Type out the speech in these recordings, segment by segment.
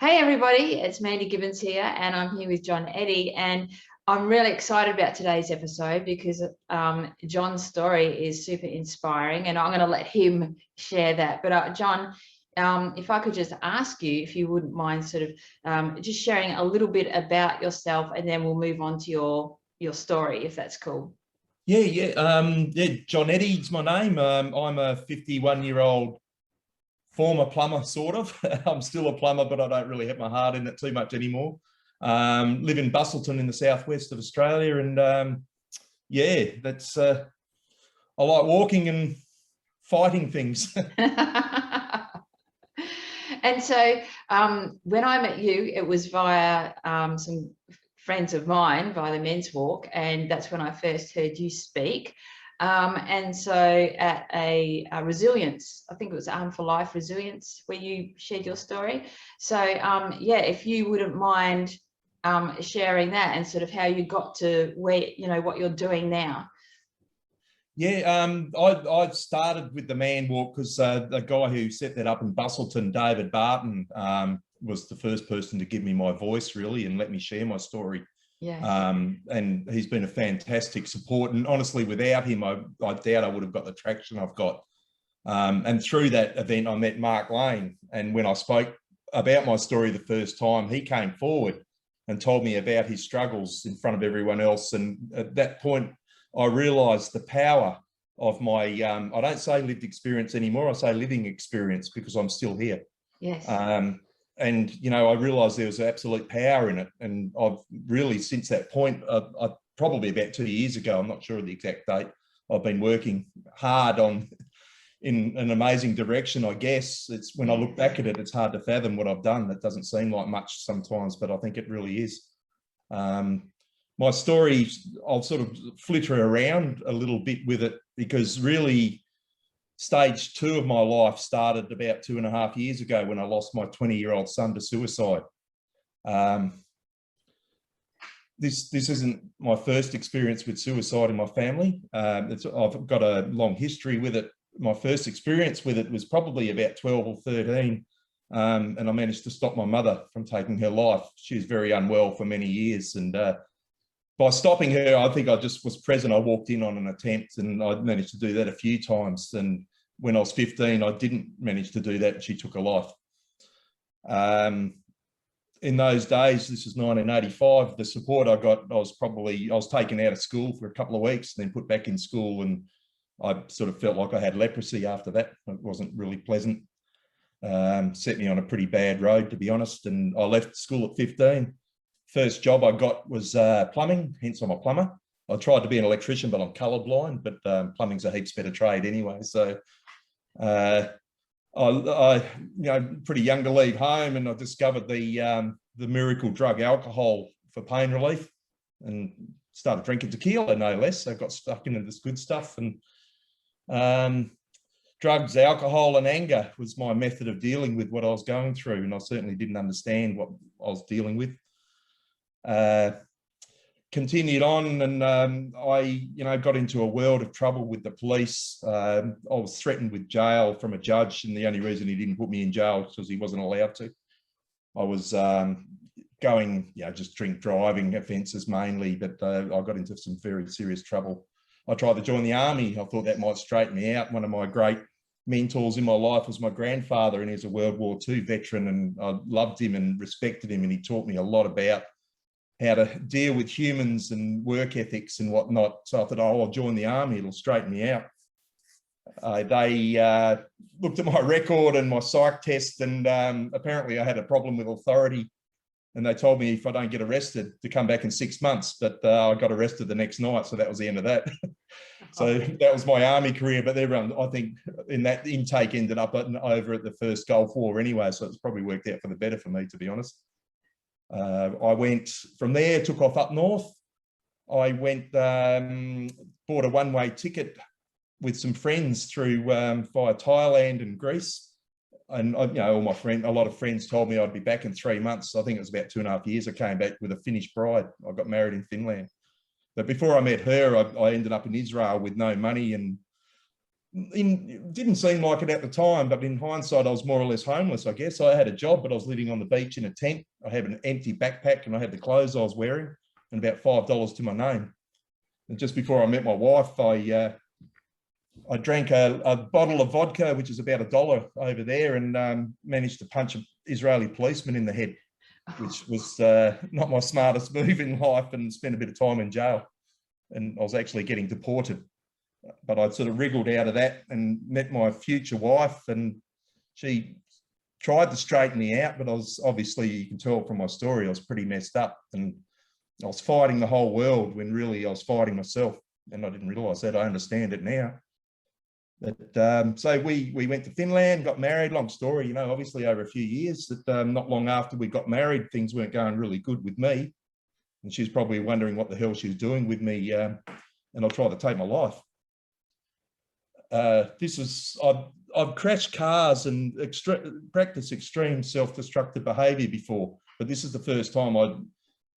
Hey everybody, it's Mandy Gibbons here, and I'm here with Jon Eddy, and I'm really excited about today's episode because Jon's story is super inspiring, and I'm going to let him share that. But Jon, if I could just ask you if you wouldn't mind sort of just sharing a little bit about yourself, and then we'll move on to your story, if that's cool. Yeah. Jon Eddy's my name. I'm a 51-year-old former plumber, sort of. I'm still a plumber, but I don't really have my heart in it too much anymore. Live in Busselton in the southwest of Australia, and yeah, that's I like walking and fighting things. And so when I met you, it was via some friends of mine via the men's walk, and that's when I first heard you speak. And so at a resilience, I think it was Arm for Life Resilience, where you shared your story. So yeah, if you wouldn't mind sharing that and sort of how you got to where, what you're doing now. Yeah, I started with the man walk because the guy who set that up in Busselton, David Barton, was the first person to give me my voice, really, and let me share my story. Yes. And he's been a fantastic support. And honestly, without him, I doubt I would have got the traction I've got. And through that event, I met Mark Lane. And when I spoke about my story the first time, he came forward and told me about his struggles in front of everyone else. And at that point, I realised the power of my, I don't say lived experience anymore, I say living experience, because I'm still here. Yes. And, I realised there was absolute power in it. And I've really, since that point, I probably about 2 years ago, I'm not sure of the exact date, I've been working hard in an amazing direction, I guess. It's when I look back at it, it's hard to fathom what I've done. That doesn't seem like much sometimes, but I think it really is. My story, I'll sort of flitter around a little bit with it, because really stage 2 of my life started about 2.5 years ago when I lost my 20-year-old son to suicide. This isn't my first experience with suicide in my family. I've got a long history with it. My first experience with it was probably about 12 or 13, and I managed to stop my mother from taking her life. She was very unwell for many years, and by stopping her, I think I just was present. I walked in on an attempt, and I managed to do that a few times. And when I was 15, I didn't manage to do that, and she took her life. In those days, this was 1985, the support I got, I was taken out of school for a couple of weeks, and then put back in school, and I sort of felt like I had leprosy after that. It wasn't really pleasant. Set me on a pretty bad road, to be honest, and I left school at 15. First job I got was plumbing, hence I'm a plumber. I tried to be an electrician, but I'm colourblind, but plumbing's a heaps better trade anyway. So I pretty young to leave home, and I discovered the miracle drug alcohol for pain relief, and started drinking tequila, no less. So I got stuck into this good stuff, and drugs, alcohol and anger was my method of dealing with what I was going through, and I certainly didn't understand what I was dealing with. Continued on, and I got into a world of trouble with the police. I was threatened with jail from a judge, and the only reason he didn't put me in jail was because he wasn't allowed to. I was going, just drink driving offences mainly, but I got into some very serious trouble. I tried to join the army. I thought that might straighten me out. One of my great mentors in my life was my grandfather, and he's a World War II veteran, and I loved him and respected him, and he taught me a lot about how to deal with humans and work ethics and whatnot. So I thought, oh, I'll join the army, it'll straighten me out. They looked at my record and my psych test, and apparently I had a problem with authority, and they told me if I don't get arrested to come back in 6 months, but I got arrested the next night, so that was the end of that. So that was my army career, but everyone, I think, in that intake ended up over at the first Gulf War anyway, so it's probably worked out for the better for me, to be honest. I went from there, took off up north. I went, bought a one-way ticket with some friends through via Thailand and Greece. And a lot of friends told me I'd be back in 3 months. I think it was about 2.5 years. I came back with a Finnish bride. I got married in Finland. But before I met her, I ended up in Israel with no money, and it didn't seem like it at the time, but in hindsight, I was more or less homeless, I guess. I had a job, but I was living on the beach in a tent. I had an empty backpack and I had the clothes I was wearing and about $5 to my name. And just before I met my wife, I drank a bottle of vodka, which is about $1 over there, and managed to punch an Israeli policeman in the head, which was not my smartest move in life, and spent a bit of time in jail. And I was actually getting deported. But I sort of wriggled out of that and met my future wife, and she tried to straighten me out, but I was, obviously, you can tell from my story, I was pretty messed up, and I was fighting the whole world when really I was fighting myself, and I didn't realise that. I understand it now. But so we went to Finland, got married. Long story, you know, obviously over a few years. That not long after we got married, things weren't going really good with me, and she's probably wondering what the hell she was doing with me, and I tried to take my life. I've crashed cars and practiced extreme self-destructive behaviour before, but this is the first time I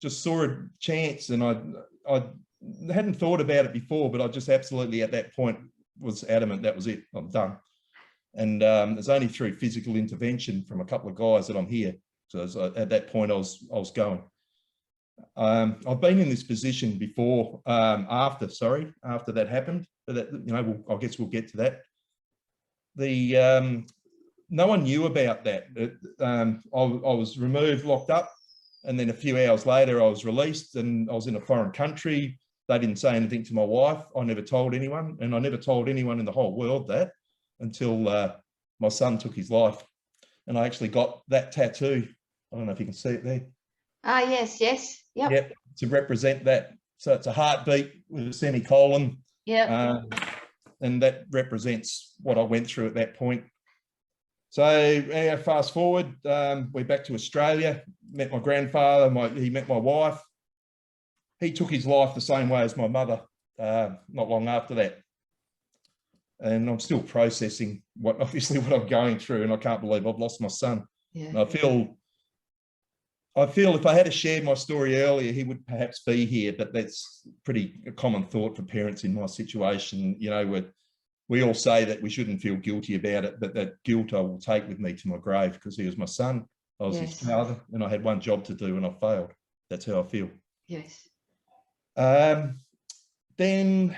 just saw a chance, and I hadn't thought about it before, but I just absolutely at that point was adamant that was it. I'm done. And it's only through physical intervention from a couple of guys that I'm here. So at that point, I was going. I've been in this position before, after that happened, but that, you know, I guess we'll get to that. No one knew about that. I was removed, locked up, and then a few hours later I was released, and I was in a foreign country. They didn't say anything to my wife. I never told anyone, and I never told anyone in the whole world that until my son took his life. And I actually got that tattoo. I don't know if you can see it there. Ah, yes, yes. Yep. Yep, to represent that. So it's a heartbeat with a semicolon. Yeah. And that represents what I went through at that point. So fast forward, we're back to Australia, met my grandfather, he met my wife. He took his life the same way as my mother, not long after that. And I'm still processing what I'm going through, and I can't believe I've lost my son. Yeah. And I feel if I had shared my story earlier, he would perhaps be here, but that's pretty a common thought for parents in my situation. You know, we all say that we shouldn't feel guilty about it, but that guilt I will take with me to my grave, because he was my son, I was his father, and I had one job to do and I failed. That's how I feel. Yes. Then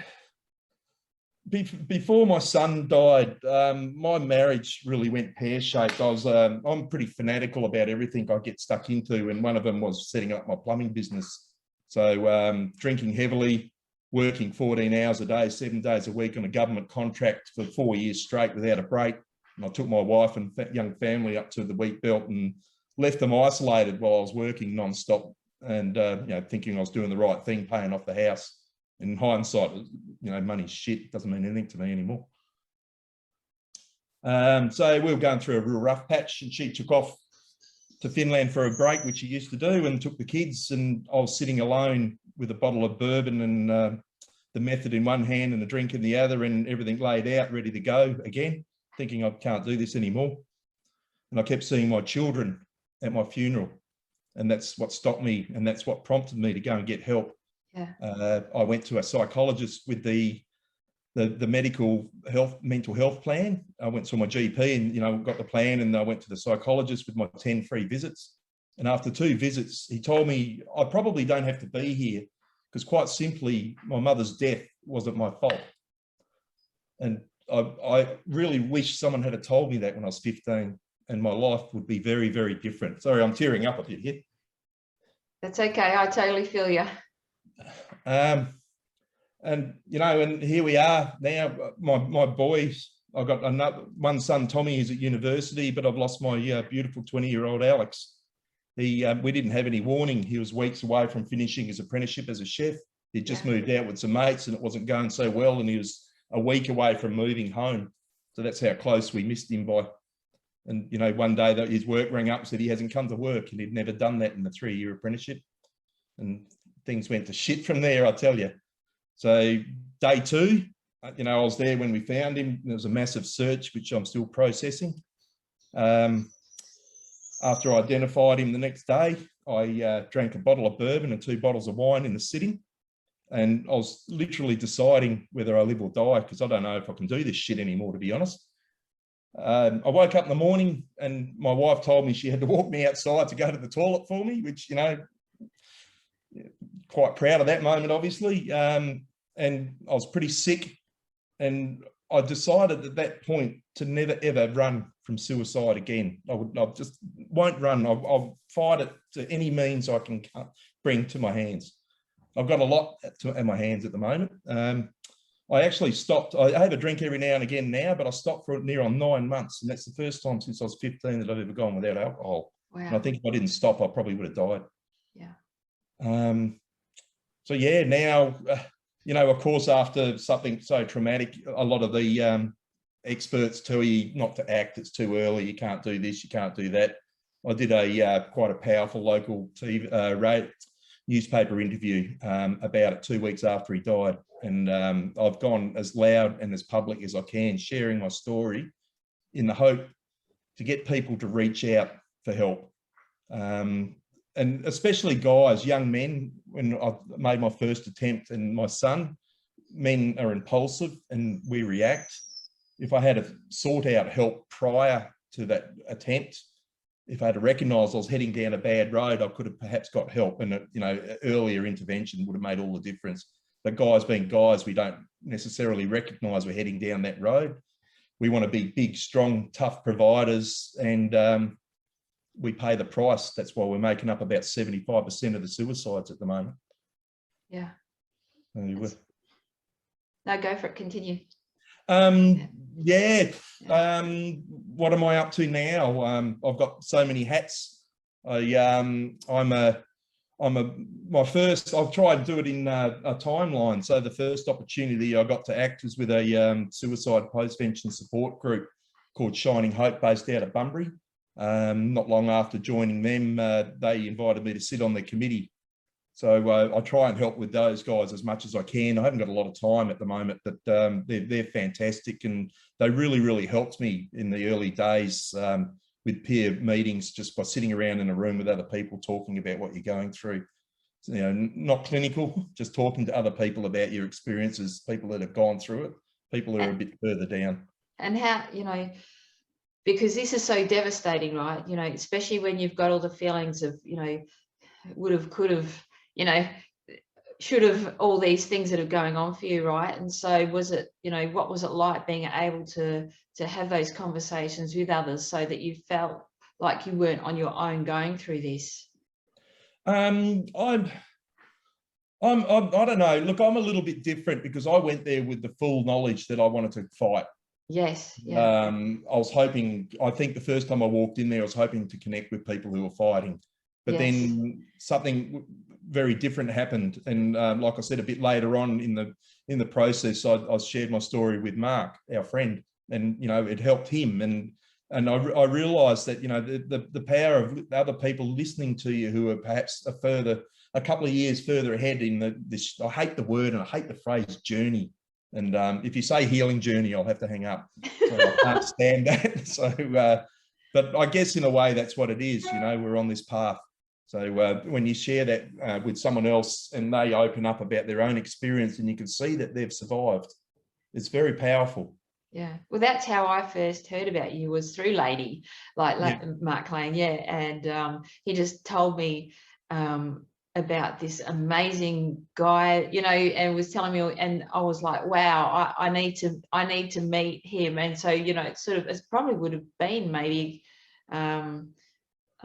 before my son died, my marriage really went pear-shaped. I'm pretty fanatical about everything I get stuck into, and one of them was setting up my plumbing business. So drinking heavily, working 14 hours a day, 7 days a week on a government contract for 4 years straight without a break. And I took my wife and young family up to the wheat belt and left them isolated while I was working non-stop, and you know, thinking I was doing the right thing, paying off the house. In hindsight, you know, money's shit, doesn't mean anything to me anymore. So we were going through a real rough patch, and she took off to Finland for a break, which she used to do, and took the kids, and I was sitting alone with a bottle of bourbon and the method in one hand and the drink in the other, and everything laid out, ready to go again, thinking I can't do this anymore. And I kept seeing my children at my funeral, and that's what stopped me, and that's what prompted me to go and get help. Yeah. I went to a psychologist with the mental health plan. I went to my GP and, you know, got the plan, and I went to the psychologist with my 10 free visits. And after 2 visits, he told me I probably don't have to be here, because quite simply, my mother's death wasn't my fault. And I really wish someone had told me that when I was 15, and my life would be very, very different. Sorry, I'm tearing up a bit here. That's okay. I totally feel you. And, you know, and here we are now, my boys, I've got one son, Tommy, who's at university, but I've lost my beautiful 20-year-old Alex. We didn't have any warning. He was weeks away from finishing his apprenticeship as a chef. He'd just moved out with some mates, and it wasn't going so well, and he was a week away from moving home. So that's how close we missed him by. And, you know, one day his work rang up and said he hasn't come to work, and he'd never done that in the 3-year apprenticeship. And things went to shit from there, I tell you. So day 2, you know, I was there when we found him. There was a massive search, which I'm still processing. After I identified him the next day, I drank a bottle of bourbon and 2 bottles of wine in the sitting. And I was literally deciding whether I live or die, because I don't know if I can do this shit anymore, to be honest. I woke up in the morning and my wife told me she had to walk me outside to go to the toilet for me, which, you know, quite proud of that moment, obviously. And I was pretty sick. And I decided at that point to never, ever run from suicide again. I just won't run. I'll fight it to any means I can bring to my hands. I've got a lot in my hands at the moment. I actually stopped. I have a drink every now and again now, but I stopped for near on 9 months. And that's the first time since I was 15 that I've ever gone without alcohol. Wow. And I think if I didn't stop, I probably would have died. Yeah. So yeah, now, you know, of course, after something so traumatic, a lot of the experts tell you not to act. It's too early. You can't do this. You can't do that. I did a quite a powerful local TV, newspaper interview about it 2 weeks after he died. And I've gone as loud and as public as I can, sharing my story in the hope to get people to reach out for help. And especially guys, young men, when I made my first attempt, and my son, men are impulsive and we react. If I had sought out help prior to that attempt, if I had recognised I was heading down a bad road, I could have perhaps got help, and you know, earlier intervention would have made all the difference. But guys being guys, we don't necessarily recognise we're heading down that road. We want to be big, strong, tough providers, and we pay the price. That's why we're making up about 75% of the suicides at the moment. Yeah. No, go for it. Continue. Yeah. What am I up to now? I've got so many hats. I've tried to do it in a timeline. So the first opportunity I got to act was with a suicide post-vention support group called Shining Hope, based out of Bunbury. Not long after joining them, they invited me to sit on the committee. So I try and help with those guys as much as I can. I haven't got a lot of time at the moment, but they're fantastic, and they really, really helped me in the early days with peer meetings, just by sitting around in a room with other people talking about what you're going through. So, you know, not clinical, just talking to other people about your experiences, people that have gone through it, people who are a bit further down. And how, you know, because this is so devastating, right? You know, especially when you've got all the feelings of, you know, would have, could have, you know, should have, all these things that are going on for you, right? And so was it, you know, what was it like being able to have those conversations with others so that you felt like you weren't on your own going through this? I don't know. Look, I'm a little bit different because I went there with the full knowledge that I wanted to fight. Yes. Yeah. I was hoping, I think the first time I walked in there, I was hoping to connect with people who were fighting. But then something very different happened. And like I said, a bit later on in the process, I shared my story with Mark, our friend, and, you know, it helped him. And I realised that, you know, the power of other people listening to you who are perhaps a couple of years further ahead in this, I hate the word and I hate the phrase journey. And if you say healing journey, I'll have to hang up. So I can't stand that. So, but I guess in a way that's what it is. You know, we're on this path. So when you share that with someone else and they open up about their own experience and you can see that they've survived, it's very powerful. Yeah, well, that's how I first heard about you, was through Lady, Mark Lane, and he just told me about this amazing guy, you know, and was telling me, and I was like, wow, I need to meet him. And so, you know, it probably would have been maybe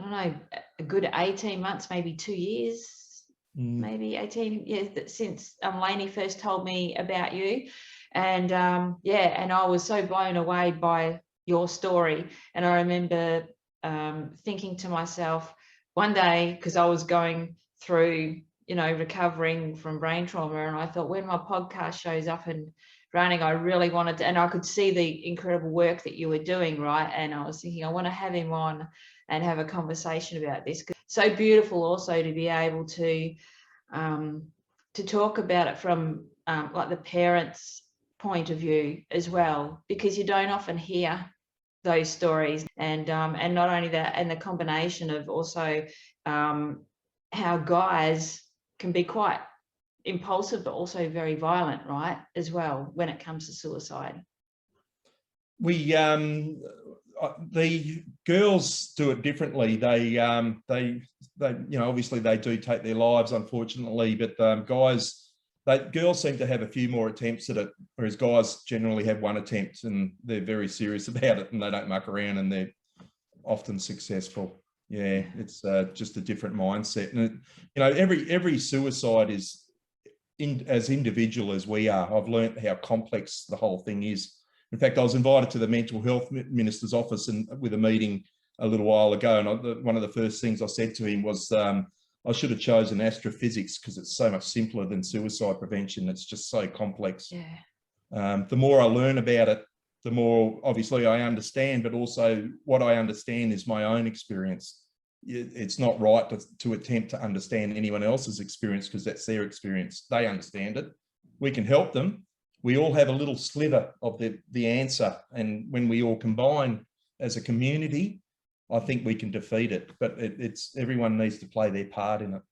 I don't know, a good 18 months, maybe 2 years, maybe 18 years since Lainey first told me about you. And and I was so blown away by your story. And I remember thinking to myself one day, because I was going through, you know, recovering from brain trauma, and I thought, when my podcast shows up and running, I really wanted to, and I could see the incredible work that you were doing, right? And I was thinking, I want to have him on and have a conversation about this. So beautiful also to be able to talk about it from like the parents' point of view as well, because you don't often hear those stories. And not only that, and the combination of also how guys can be quite impulsive, but also very violent, right? As well, when it comes to suicide. We the girls do it differently. They obviously they do take their lives, unfortunately, but girls seem to have a few more attempts at it, whereas guys generally have one attempt and they're very serious about it and they don't muck around and they're often successful. Yeah, it's just a different mindset. And every suicide is as individual as we are. I've learned how complex the whole thing is. In fact, I was invited to the Mental Health Minister's office with a meeting a little while ago, and one of the first things I said to him was I should have chosen astrophysics because it's so much simpler than suicide prevention. It's just so complex. Yeah. The more I learn about it, the more obviously I understand, but also what I understand is my own experience. It's not right to attempt to understand anyone else's experience because that's their experience. They understand it. We can help them. We all have a little sliver of the answer. And when we all combine as a community, I think we can defeat it. But everyone needs to play their part in it.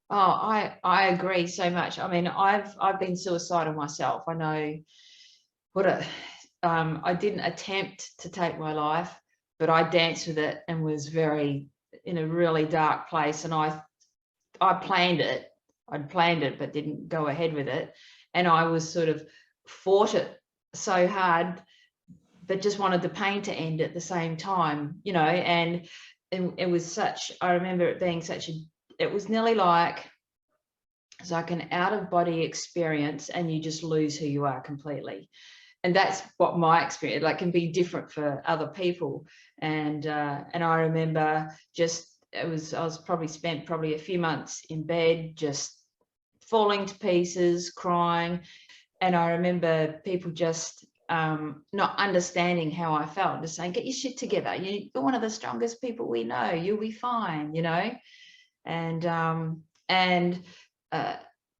Oh, I agree so much. I mean, I've been suicidal myself. I know I didn't attempt to take my life, but I danced with it and was in a really dark place. And I planned it. I'd planned it, but didn't go ahead with it. And I was sort of fought it so hard, but just wanted the pain to end at the same time, and it was I remember it being it was nearly like, it's like an out-of-body experience and you just lose who you are completely. And that's what my experience, like, can be different for other people. And I remember I was probably spent a few months in bed, just falling to pieces, crying. And I remember people just not understanding how I felt, just saying, get your shit together. You're one of the strongest people we know. You'll be fine,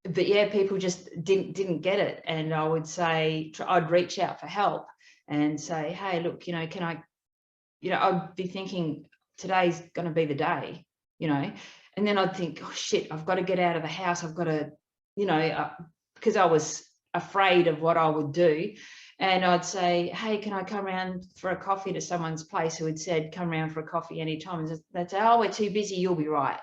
but yeah, people just didn't get it. And I would say, I'd reach out for help and say, hey, look, can I, I'd be thinking today's going to be the day, and then I'd think, oh shit, I've got to get out of the house. I've got to, because I was afraid of what I would do. And I'd say, hey, can I come around for a coffee to someone's place who had said, come around for a coffee anytime? And they'd say, oh, we're too busy. You'll be right.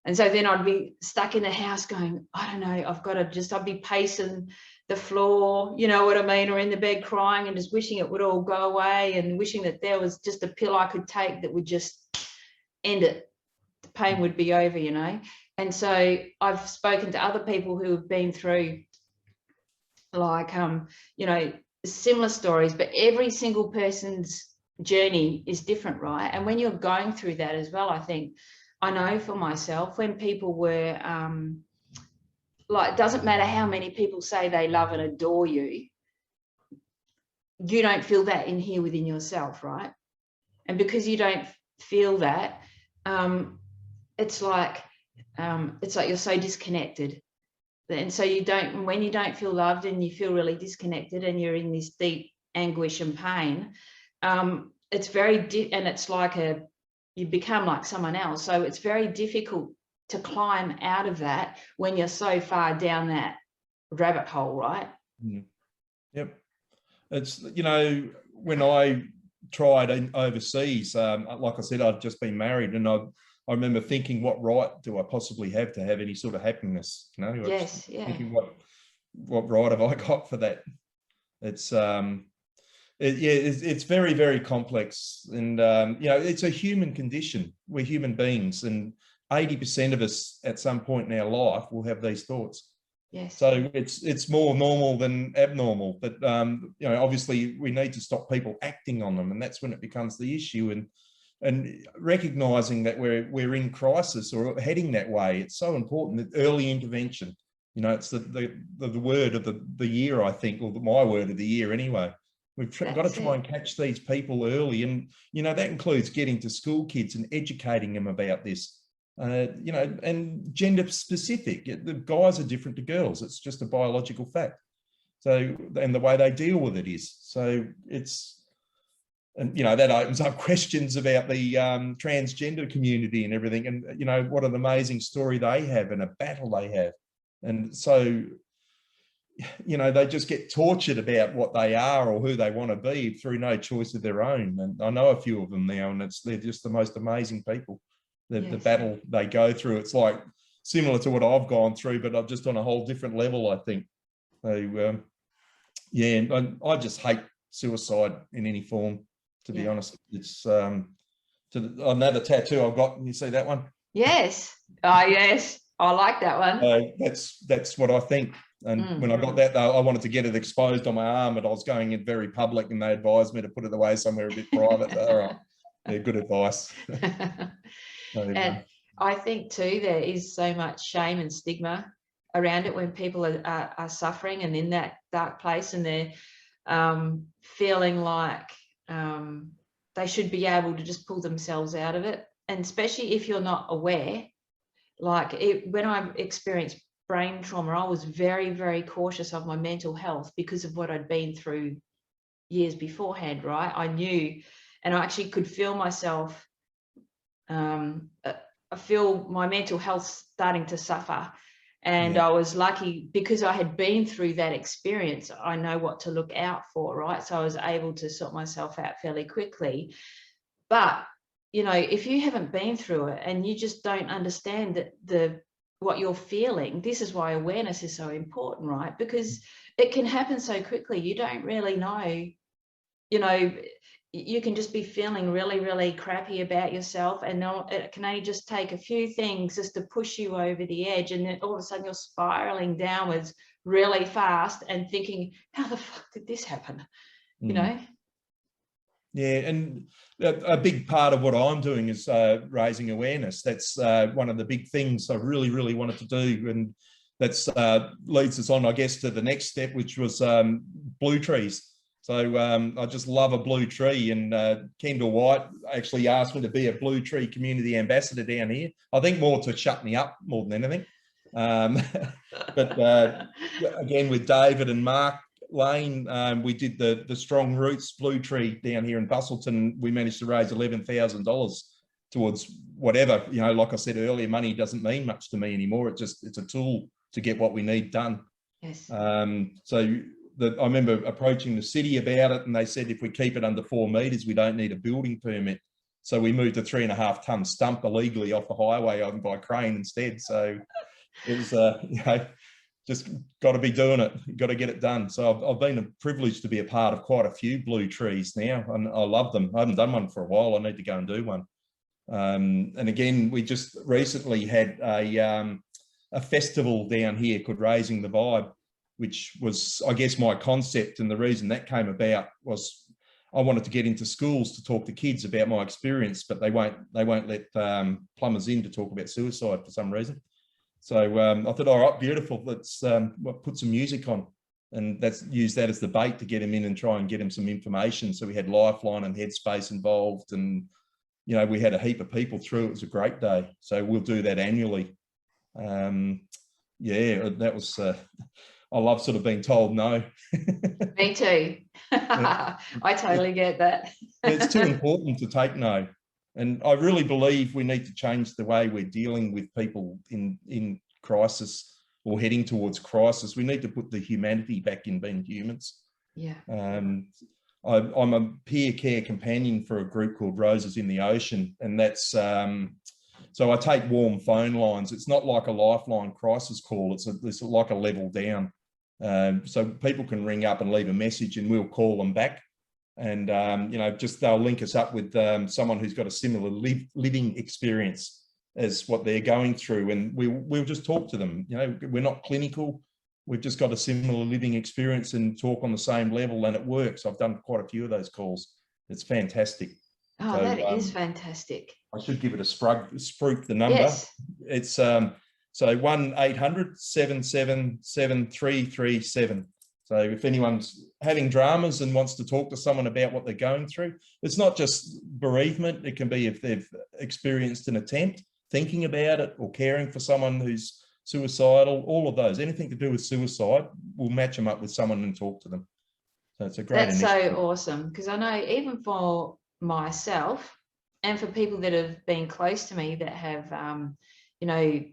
And so then I'd be stuck in the house going, I don't know, I'd be pacing the floor, you know what I mean? Or in the bed crying and just wishing it would all go away and wishing that there was just a pill I could take that would just end it. The pain would be over, And so I've spoken to other people who have been through like, similar stories, but every single person's journey is different, right? And when you're going through that as well, I know for myself, when people were, it doesn't matter how many people say they love and adore you, you don't feel that in here within yourself, right? And because you don't feel that, it's like you're so disconnected. And so when you don't feel loved and you feel really disconnected and you're in this deep anguish and pain, it's and it's like you become like someone else. So it's very difficult to climb out of that when you're so far down that rabbit hole, right? Yep. It's, when I tried overseas, like I said, I'd just been married, and I remember thinking, what right do I possibly have to have any sort of happiness? Yes, yeah. Thinking, what right have I got for that? It's it's very, very complex, and it's a human condition. We're human beings, and 80% of us at some point in our life will have these thoughts. Yes. So it's more normal than abnormal, but obviously we need to stop people acting on them, and that's when it becomes the issue. And recognizing that we're in crisis or heading that way, it's so important that early intervention. It's the word of the year, I think, or my word of the year anyway. We've got to try and catch these people early, and that includes getting to school kids and educating them about this. And gender specific. The guys are different to girls. It's just a biological fact. So, and the way they deal with it is. So and that opens up questions about the transgender community and everything. And what an amazing story they have and a battle they have. And so, you know, they just get tortured about what they are or who they want to be through no choice of their own. And I know a few of them now, and they're just the most amazing people. The battle they go through, it's like similar to what I've gone through, but I'm just on a whole different level, I think. So, yeah, and I just hate suicide in any form, to be honest. It's another tattoo I've got. Can you see that one? Yes. Oh, yes. I like that one. That's what I think. And when I got that, though, I wanted to get it exposed on my arm, and I was going in very public, and they advised me to put it away somewhere a bit private. All right. Yeah, good advice. And I think too, there is so much shame and stigma around it when people are suffering and in that dark place, and they're feeling like they should be able to just pull themselves out of it. And especially if you're not aware, like when I experienced brain trauma, I was very, very cautious of my mental health because of what I'd been through years beforehand, right? I knew, and I actually could feel myself, I feel my mental health starting to suffer. And I was lucky because I had been through that experience. I know what to look out for, right? So I was able to sort myself out fairly quickly. But, you know, if you haven't been through it and you just don't understand that what you're feeling, this is why awareness is so important, right? Because it can happen so quickly. You don't really know, you know, you can just be feeling really, really crappy about yourself, and it can only just take a few things just to push you over the edge, and then all of a sudden you're spiraling downwards really fast and thinking, how the fuck did this happen? You know? Yeah, and a big part of what I'm doing is raising awareness. That's one of the big things I really, really wanted to do, and that's leads us on, I guess, to the next step, which was blue trees. So I just love a blue tree, and Kendall White actually asked me to be a blue tree community ambassador down here. I think more to shut me up more than anything. But again, with David and Mark Lane, we did the Strong Roots blue tree down here in Busselton. We managed to raise $11,000 towards whatever, you know, like I said earlier, money doesn't mean much to me anymore. It's a tool to get what we need done. Yes. So I remember approaching the city about it, and they said if we keep it under 4 meters, we don't need a building permit. So we moved a 3.5-ton stump illegally off the highway by crane instead. So it was, you know, just got to be doing it, got to get it done. So I've been privileged to be a part of quite a few blue trees now, and I love them. I haven't done one for a while. I need to go and do one. And again, we just recently had a festival down here called Raising the Vibe, which was, I guess, my concept. And the reason that came about was I wanted to get into schools to talk to kids about my experience, but they won't let plumbers in to talk about suicide for some reason. So I thought, all right, beautiful, let's put some music on, and use that as the bait to get him in and try and get him some information. So we had Lifeline and Headspace involved, and, you know, we had a heap of people through. It was a great day. So we'll do that annually. Yeah, that was, I love sort of being told no. Me too. I totally get that. It's too important to take no. And I really believe we need to change the way we're dealing with people in crisis or heading towards crisis. We need to put the humanity back in being humans. Yeah. I'm a peer care companion for a group called Roses in the Ocean, and that's so I take warm phone lines. It's not like a Lifeline crisis call. It's like a level down. So people can ring up and leave a message, and we'll call them back. And, you know, just they'll link us up with someone who's got a similar living experience as what they're going through. And we'll just talk to them. You know, we're not clinical. We've just got a similar living experience and talk on the same level, and it works. I've done quite a few of those calls. It's fantastic. Oh, so, that is fantastic. I should give it a spruik, the number. Yes. It's so 1-800-777-337. So if anyone's having dramas and wants to talk to someone about what they're going through, it's not just bereavement. It can be if they've experienced an attempt, thinking about it, or caring for someone who's suicidal, all of those. Anything to do with suicide, we'll match them up with someone and talk to them. So it's a great initiative. That's so awesome, because I know even for myself and for people that have been close to me that have, you know,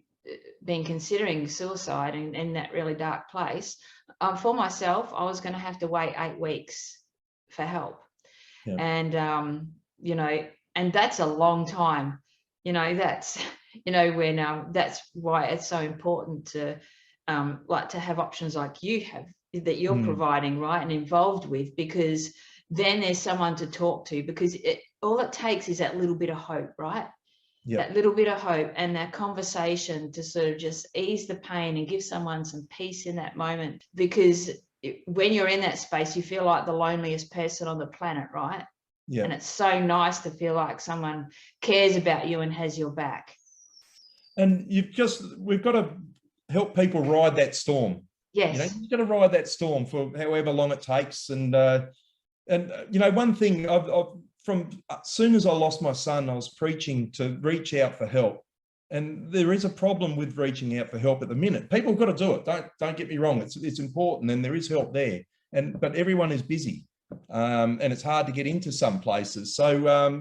been considering suicide in that really dark place, for myself, I was going to have to wait 8 weeks for help. Yeah. And, you know, and that's a long time, you know, that's, you know, when that's why it's so important to like to have options like you have, that you're providing, right, and involved with, because then there's someone to talk to, because all it takes is that little bit of hope, right? Yep. That little bit of hope and that conversation to sort of just ease the pain and give someone some peace in that moment. Because when you're in that space, you feel like the loneliest person on the planet, right? Yeah. And it's so nice to feel like someone cares about you and has your back. And we've got to help people ride that storm. Yes. You know, you've got to ride that storm for however long it takes. And you know, one thing I've from as soon as I lost my son, I was preaching to reach out for help. And there is a problem with reaching out for help at the minute. People have got to do it. Don't get me wrong. It's important, and there is help there. But everyone is busy, and it's hard to get into some places. So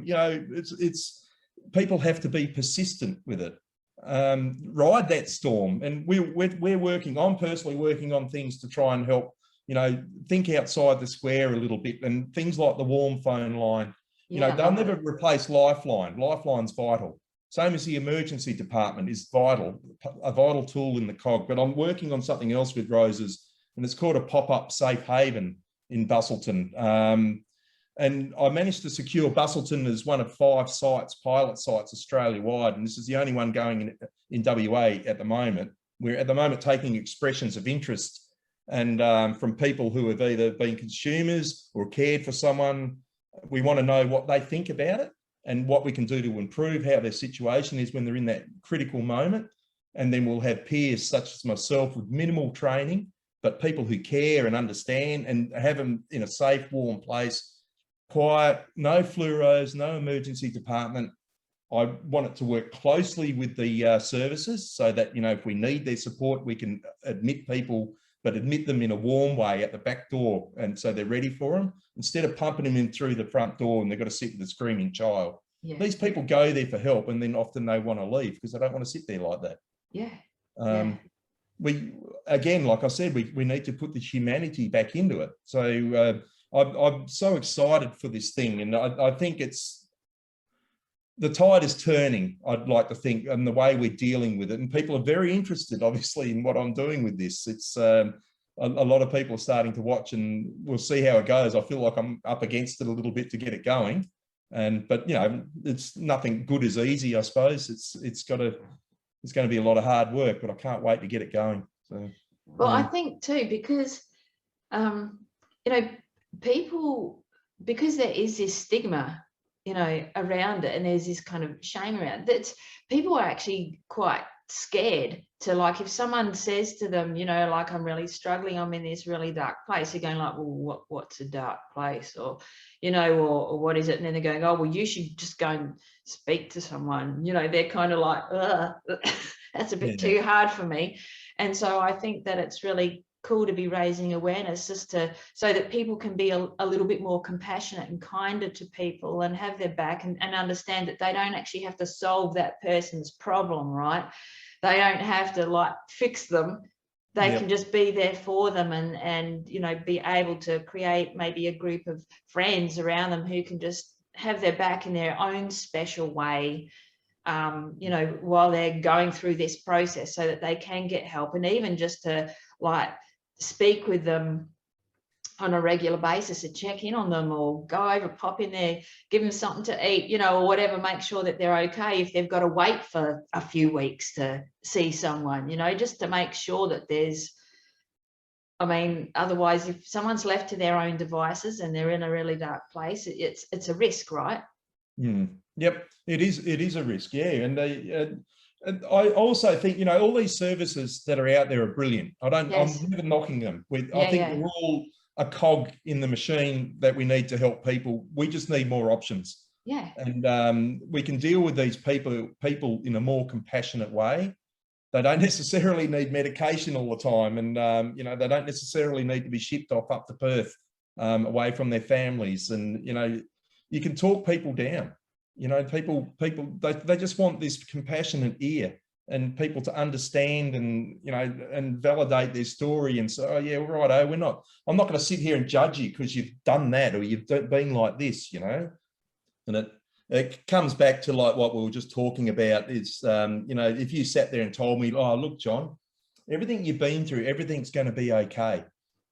you know, it's people have to be persistent with it. Ride that storm, and we're working. I'm personally working on things to try and help. You know, think outside the square a little bit, and things like the warm phone line. You know, they'll never replace Lifeline. Lifeline's vital. Same as the emergency department is vital, a vital tool in the cog. But I'm working on something else with Roses, and it's called a pop-up safe haven in Busselton. And I managed to secure Busselton as one of 5 sites, pilot sites Australia-wide, and this is the only one going in WA at the moment. We're at the moment taking expressions of interest and from people who have either been consumers or cared for someone. We want to know what they think about it and what we can do to improve how their situation is when they're in that critical moment. And then we'll have peers such as myself with minimal training, but people who care and understand, and have them in a safe, warm place, quiet, no fluoros, no emergency department. I want it to work closely with the services so that, you know, if we need their support, we can admit people, but admit them in a warm way at the back door, and so they're ready for them, instead of pumping them in through the front door and they've got to sit with a screaming child. Yeah. These people go there for help, and then often they want to leave because they don't want to sit there like that. Yeah. We, again, like I said, we need to put the humanity back into it. So I'm so excited for this thing, and I think the tide is turning, I'd like to think, and the way we're dealing with it. And people are very interested, obviously, in what I'm doing with this. It's a lot of people are starting to watch, and we'll see how it goes. I feel like I'm up against it a little bit to get it going. But you know, it's nothing good is easy, I suppose. It's going to be a lot of hard work, but I can't wait to get it going. So, well, I think too, because you know, people, because there is this stigma, you know, around it, and there's this kind of shame around it, people are actually quite scared to, like, if someone says to them, you know, like, I'm really struggling, I'm in this really dark place, they're going like, well, what's a dark place, or, you know, or what is it? And then they're going, oh, well, you should just go and speak to someone. You know, they're kind of like, that's a bit too hard for me. And so I think that it's really cool to be raising awareness, just so that people can be a little bit more compassionate and kinder to people, and have their back, and understand that they don't actually have to solve that person's problem, right? They don't have to, like, fix them. They can just be there for them, and you know, be able to create maybe a group of friends around them who can just have their back in their own special way, you know, while they're going through this process, so that they can get help, and even just to, like, speak with them on a regular basis, to check in on them, or go over, pop in there, give them something to eat, you know, or whatever, make sure that they're okay if they've got to wait for a few weeks to see someone, you know, just to make sure that there's, I mean, otherwise, if someone's left to their own devices and they're in a really dark place, it's a risk, right? Yep, it is a risk, yeah. And I also think, you know, all these services that are out there are brilliant. I'm never knocking them. I think we're all a cog in the machine that we need to help people. We just need more options. Yeah. And we can deal with these people in a more compassionate way. They don't necessarily need medication all the time, and you know, they don't necessarily need to be shipped off up to Perth, away from their families. And you know, you can talk people down. You know, people they just want this compassionate ear and people to understand and, you know, and validate their story and say, oh yeah, right, I'm not going to sit here and judge you because you've done that or you've been like this, you know. And it comes back to like what we were just talking about is, you know, if you sat there and told me, oh, look, John, everything you've been through, everything's going to be okay.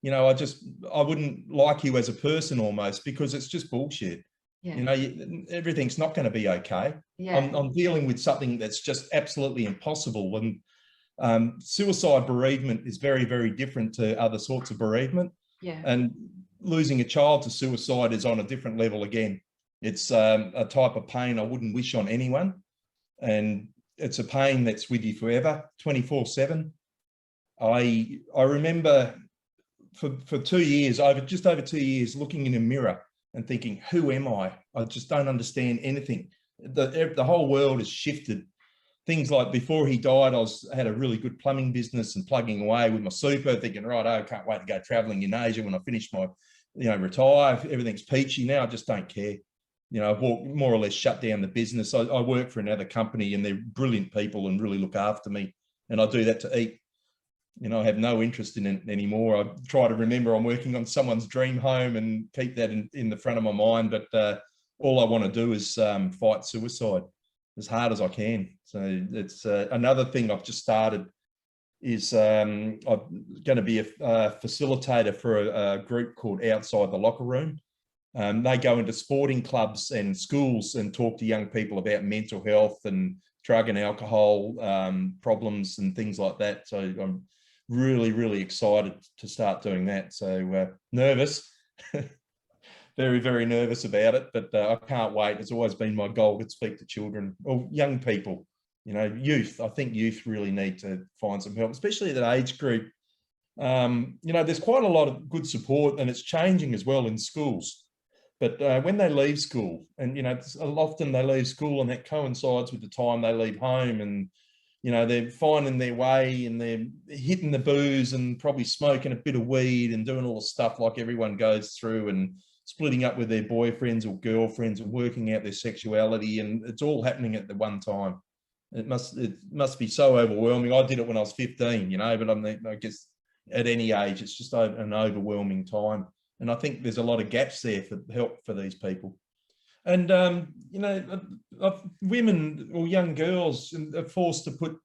You know, I wouldn't like you as a person almost, because it's just bullshit. Yeah. You know, everything's not going to be okay. Yeah. I'm dealing with something that's just absolutely impossible. And suicide bereavement is very, very different to other sorts of bereavement. Yeah. And losing a child to suicide is on a different level again. It's a type of pain I wouldn't wish on anyone. And it's a pain that's with you forever, 24/7. I remember for 2 years, just over 2 years, looking in a mirror and thinking, who am I? I just don't understand anything. The whole world has shifted. Things like before he died, I had a really good plumbing business and plugging away with my super, thinking, right, I can't wait to go traveling in Asia when I finish my, you know, retire. Everything's peachy now. I just don't care. You know, I've more or less shut down the business. I work for another company and they're brilliant people and really look after me. And I do that to eat. You know, I have no interest in it anymore. I try to remember I'm working on someone's dream home and keep that in the front of my mind. But all I want to do is fight suicide as hard as I can. So it's another thing I've just started is I'm going to be a facilitator for a group called Outside the Locker Room. They go into sporting clubs and schools and talk to young people about mental health and drug and alcohol problems and things like that. So I'm really, really excited to start doing that. So nervous, very, very nervous about it, but I can't wait. It's always been my goal to speak to children or young people, you know, youth. I think youth really need to find some help, especially at that age group. You know, there's quite a lot of good support and it's changing as well in schools. But when they leave school, and, you know, often they leave school and that coincides with the time they leave home and, you know, they're finding their way and they're hitting the booze and probably smoking a bit of weed and doing all the stuff like everyone goes through and splitting up with their boyfriends or girlfriends and working out their sexuality. And it's all happening at the one time. It must be so overwhelming. I did it when I was 15, you know, but I guess at any age, it's just an overwhelming time. And I think there's a lot of gaps there for help for these people. And, you know, women or young girls are forced to put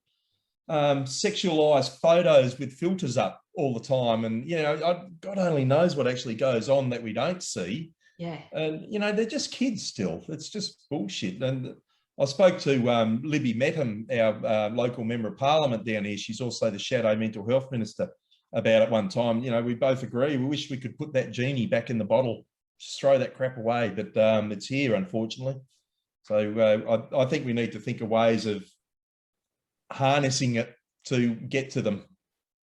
sexualized photos with filters up all the time. And, you know, God only knows what actually goes on that we don't see. Yeah. And, you know, they're just kids still. It's just bullshit. And I spoke to Libby Metham, our local member of parliament down here. She's also the shadow mental health minister, about it one time. You know, we both agree. We wish we could put that genie back in the bottle, just throw that crap away, but it's here, unfortunately. So I think we need to think of ways of harnessing it to get to them,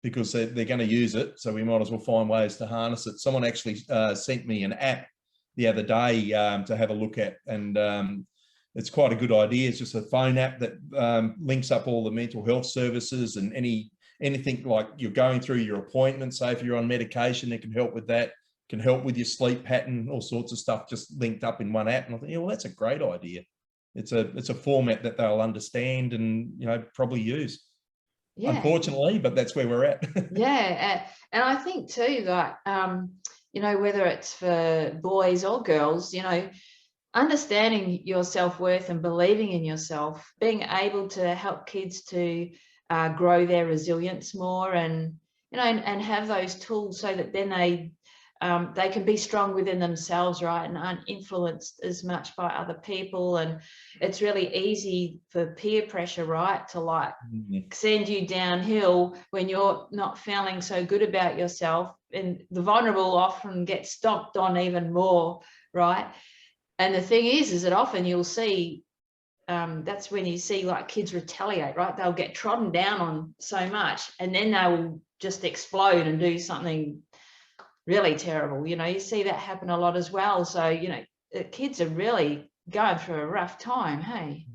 because they're going to use it. So we might as well find ways to harness it. Someone actually sent me an app the other day to have a look at, and it's quite a good idea. It's just a phone app that links up all the mental health services and anything like you're going through your appointment. So if you're on medication, it can help with that, can help with your sleep pattern, all sorts of stuff just linked up in one app. And I think, yeah, well, that's a great idea. It's a format that they'll understand and, you know, probably use. Yeah. Unfortunately, but that's where we're at. Yeah. And I think too, like, you know, whether it's for boys or girls, you know, understanding your self-worth and believing in yourself, being able to help kids to grow their resilience more, and, you know, and have those tools so that then they can be strong within themselves, right, and aren't influenced as much by other people. And it's really easy for peer pressure, right, to like send you downhill when you're not feeling so good about yourself, and the vulnerable often get stomped on even more, right? And the thing is that often you'll see that's when you see like kids retaliate, right? They'll get trodden down on so much, and then they will just explode and do something really terrible. You know, you see that happen a lot as well. So, you know, kids are really going through a rough time, hey?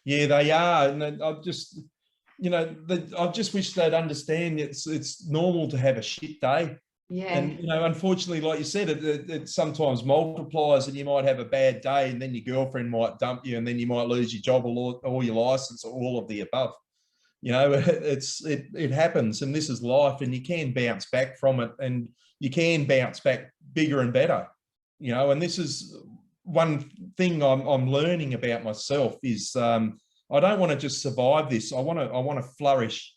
Yeah, they are. And I just, you know, I just wish they'd understand it's normal to have a shit day. Yeah. And, you know, unfortunately, like you said, it sometimes multiplies, and you might have a bad day and then your girlfriend might dump you and then you might lose your job or your license or all of the above. You know, it happens, and this is life, and you can bounce back from it, and you can bounce back bigger and better. You know, and this is one thing I'm learning about myself is I don't want to just survive this. I want to flourish.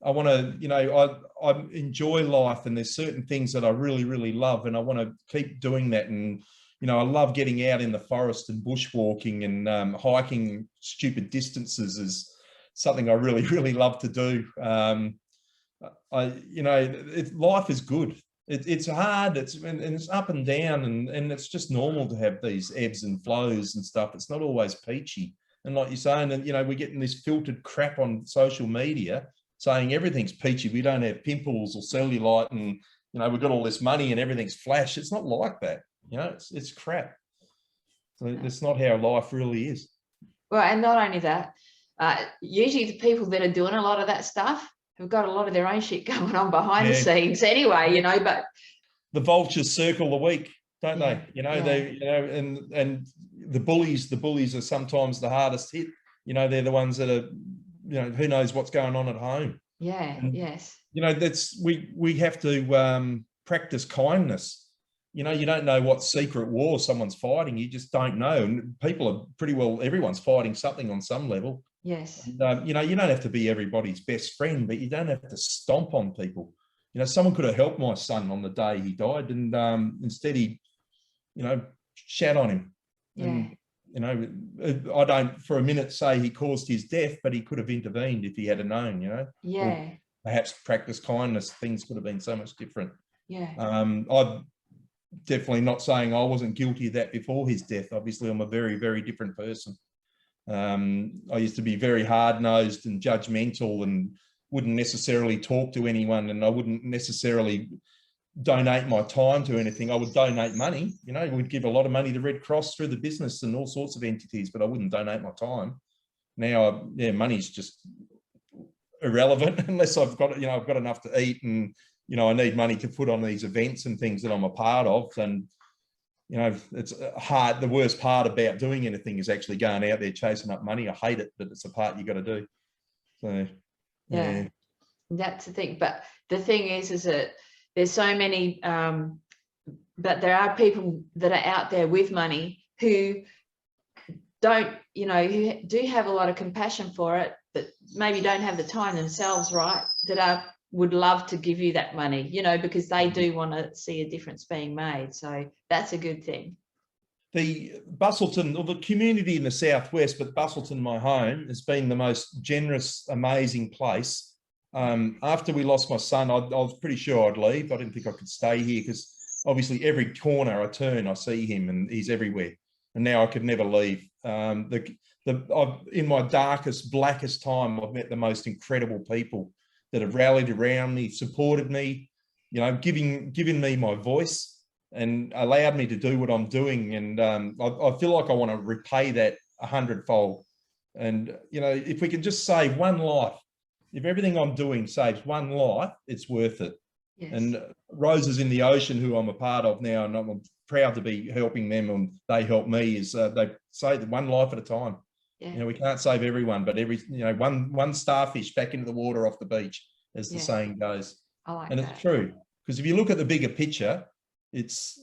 I want to, you know, I enjoy life, and there's certain things that I really, really love, and I want to keep doing that. And you know, I love getting out in the forest and bushwalking and hiking stupid distances is something I really, really love to do. You know, life is good. It's hard. And it's up and down, and it's just normal to have these ebbs and flows and stuff. It's not always peachy. And like you're saying, and you know, we're getting this filtered crap on social media saying everything's peachy. We don't have pimples or cellulite, and you know, we've got all this money and everything's flash. It's not like that. You know, it's crap. So it's not how life really is. Well, and not only that, usually the people that are doing a lot of that stuff have got a lot of their own shit going on behind the scenes anyway, you know, but the vultures circle the weak, don't they? You know, they, you know, and the bullies are sometimes the hardest hit. You know, they're the ones that are, you know, who knows what's going on at home. Yeah. And, yes. You know, that's, we have to practice kindness. You know, you don't know what secret war someone's fighting. You just don't know. And people are pretty well, everyone's fighting something on some level. Yes. And, you know, you don't have to be everybody's best friend, but you don't have to stomp on people. You know, someone could have helped my son on the day he died, and instead he, you know, shat on him. Yeah. And, you know, I don't for a minute say he caused his death, but he could have intervened if he had known, you know. Yeah. Or perhaps practice kindness, things could have been so much different. Yeah. I'm definitely not saying I wasn't guilty of that before his death. Obviously, I'm a very, very different person. I used to be very hard-nosed and judgmental and wouldn't necessarily talk to anyone, and I wouldn't necessarily donate my time to anything. I would donate money, you know, we'd give a lot of money to Red Cross through the business and all sorts of entities, but I wouldn't donate my time. Now, yeah, money's just irrelevant unless I've got, you know, I've got enough to eat, and, you know, I need money to put on these events and things that I'm a part of. And, you know, it's hard. The worst part about doing anything is actually going out there chasing up money. I hate it, but it's a part you got to do. So, yeah, that's the thing. But the thing is that there's so many, but there are people that are out there with money who don't, you know, who do have a lot of compassion for it, but maybe don't have the time themselves, right? That would love to give you that money, you know, because they do want to see a difference being made. So that's a good thing. The Busselton, or the community in the southwest, but Busselton, my home, has been the most generous, amazing place. After we lost my son, I was pretty sure I'd leave. I didn't think I could stay here because obviously every corner I turn, I see him, and he's everywhere. And now I could never leave. In my darkest, blackest time, I've met the most incredible people that have rallied around me, supported me, you know, given me my voice and allowed me to do what I'm doing. And I feel like I want to repay that 100-fold. And, you know, if we can just save one life, if everything I'm doing saves one life, it's worth it. Yes. And Roses in the Ocean, who I'm a part of now, and I'm proud to be helping them, and they help me, is they say that one life at a time. Yeah. You know, we can't save everyone, but every, you know, one starfish back into the water off the beach, as the saying goes. I like and that. It's true, because if you look at the bigger picture, it's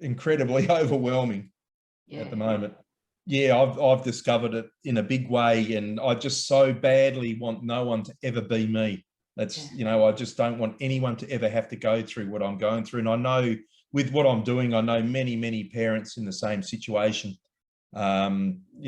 incredibly overwhelming at the moment. Yeah, I've discovered it in a big way, and I just so badly want no one to ever be me. That's, you know, I just don't want anyone to ever have to go through what I'm going through. And I know with what I'm doing, I know many, many parents in the same situation. You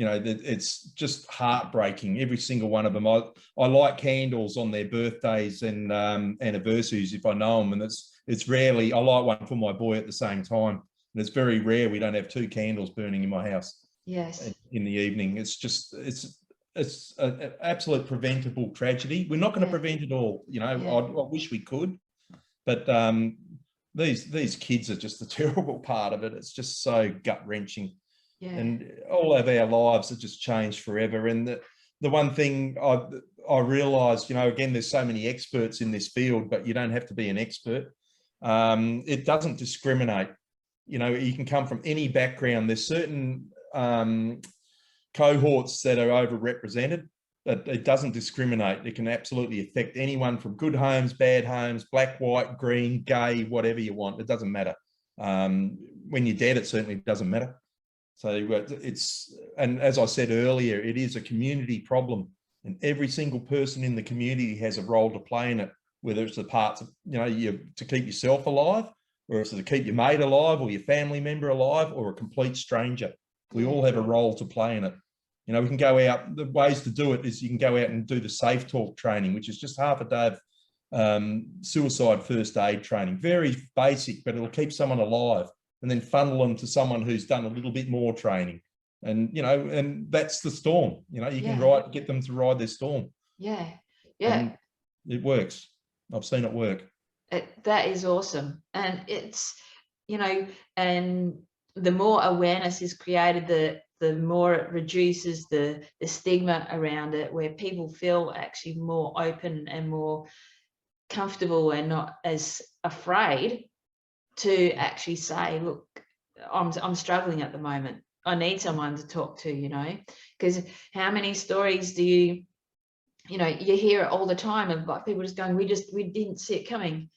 know, it's just heartbreaking, every single one of them. I light candles on their birthdays and anniversaries if I know them, and it's rarely, I light one for my boy at the same time, and it's very rare we don't have two candles burning in my house. Yes. In the evening. It's just, it's an absolute preventable tragedy. We're not going to prevent it all, you know. I wish we could, but these kids are just the terrible part of it. It's just so gut-wrenching. Yeah. And all of our lives have just changed forever. And the one thing I realised, you know, again, there's so many experts in this field, but you don't have to be an expert. It doesn't discriminate. You know, you can come from any background. There's certain cohorts that are overrepresented, but it doesn't discriminate. It can absolutely affect anyone from good homes, bad homes, black, white, green, gay, whatever you want. It doesn't matter. When you're dead, it certainly doesn't matter. So and as I said earlier, it is a community problem, and every single person in the community has a role to play in it, whether it's the parts of, to keep yourself alive, or it's to keep your mate alive, or your family member alive, or a complete stranger. We all have a role to play in it. We can go out. The ways to do it is you can go out and do the Safe Talk training, which is just half a day of suicide first aid training. Very basic, but it'll keep someone alive, and then funnel them to someone who's done a little bit more training. And, and that's the storm. You can get them to ride their storm. Yeah. And it works. I've seen it work. That is awesome. And it's, and the more awareness is created, the more it reduces the stigma around it, where people feel actually more open and more comfortable and not as afraid to actually say, look, I'm struggling at the moment. I need someone to talk to, because how many stories do you hear it all the time of like people just going, we didn't see it coming.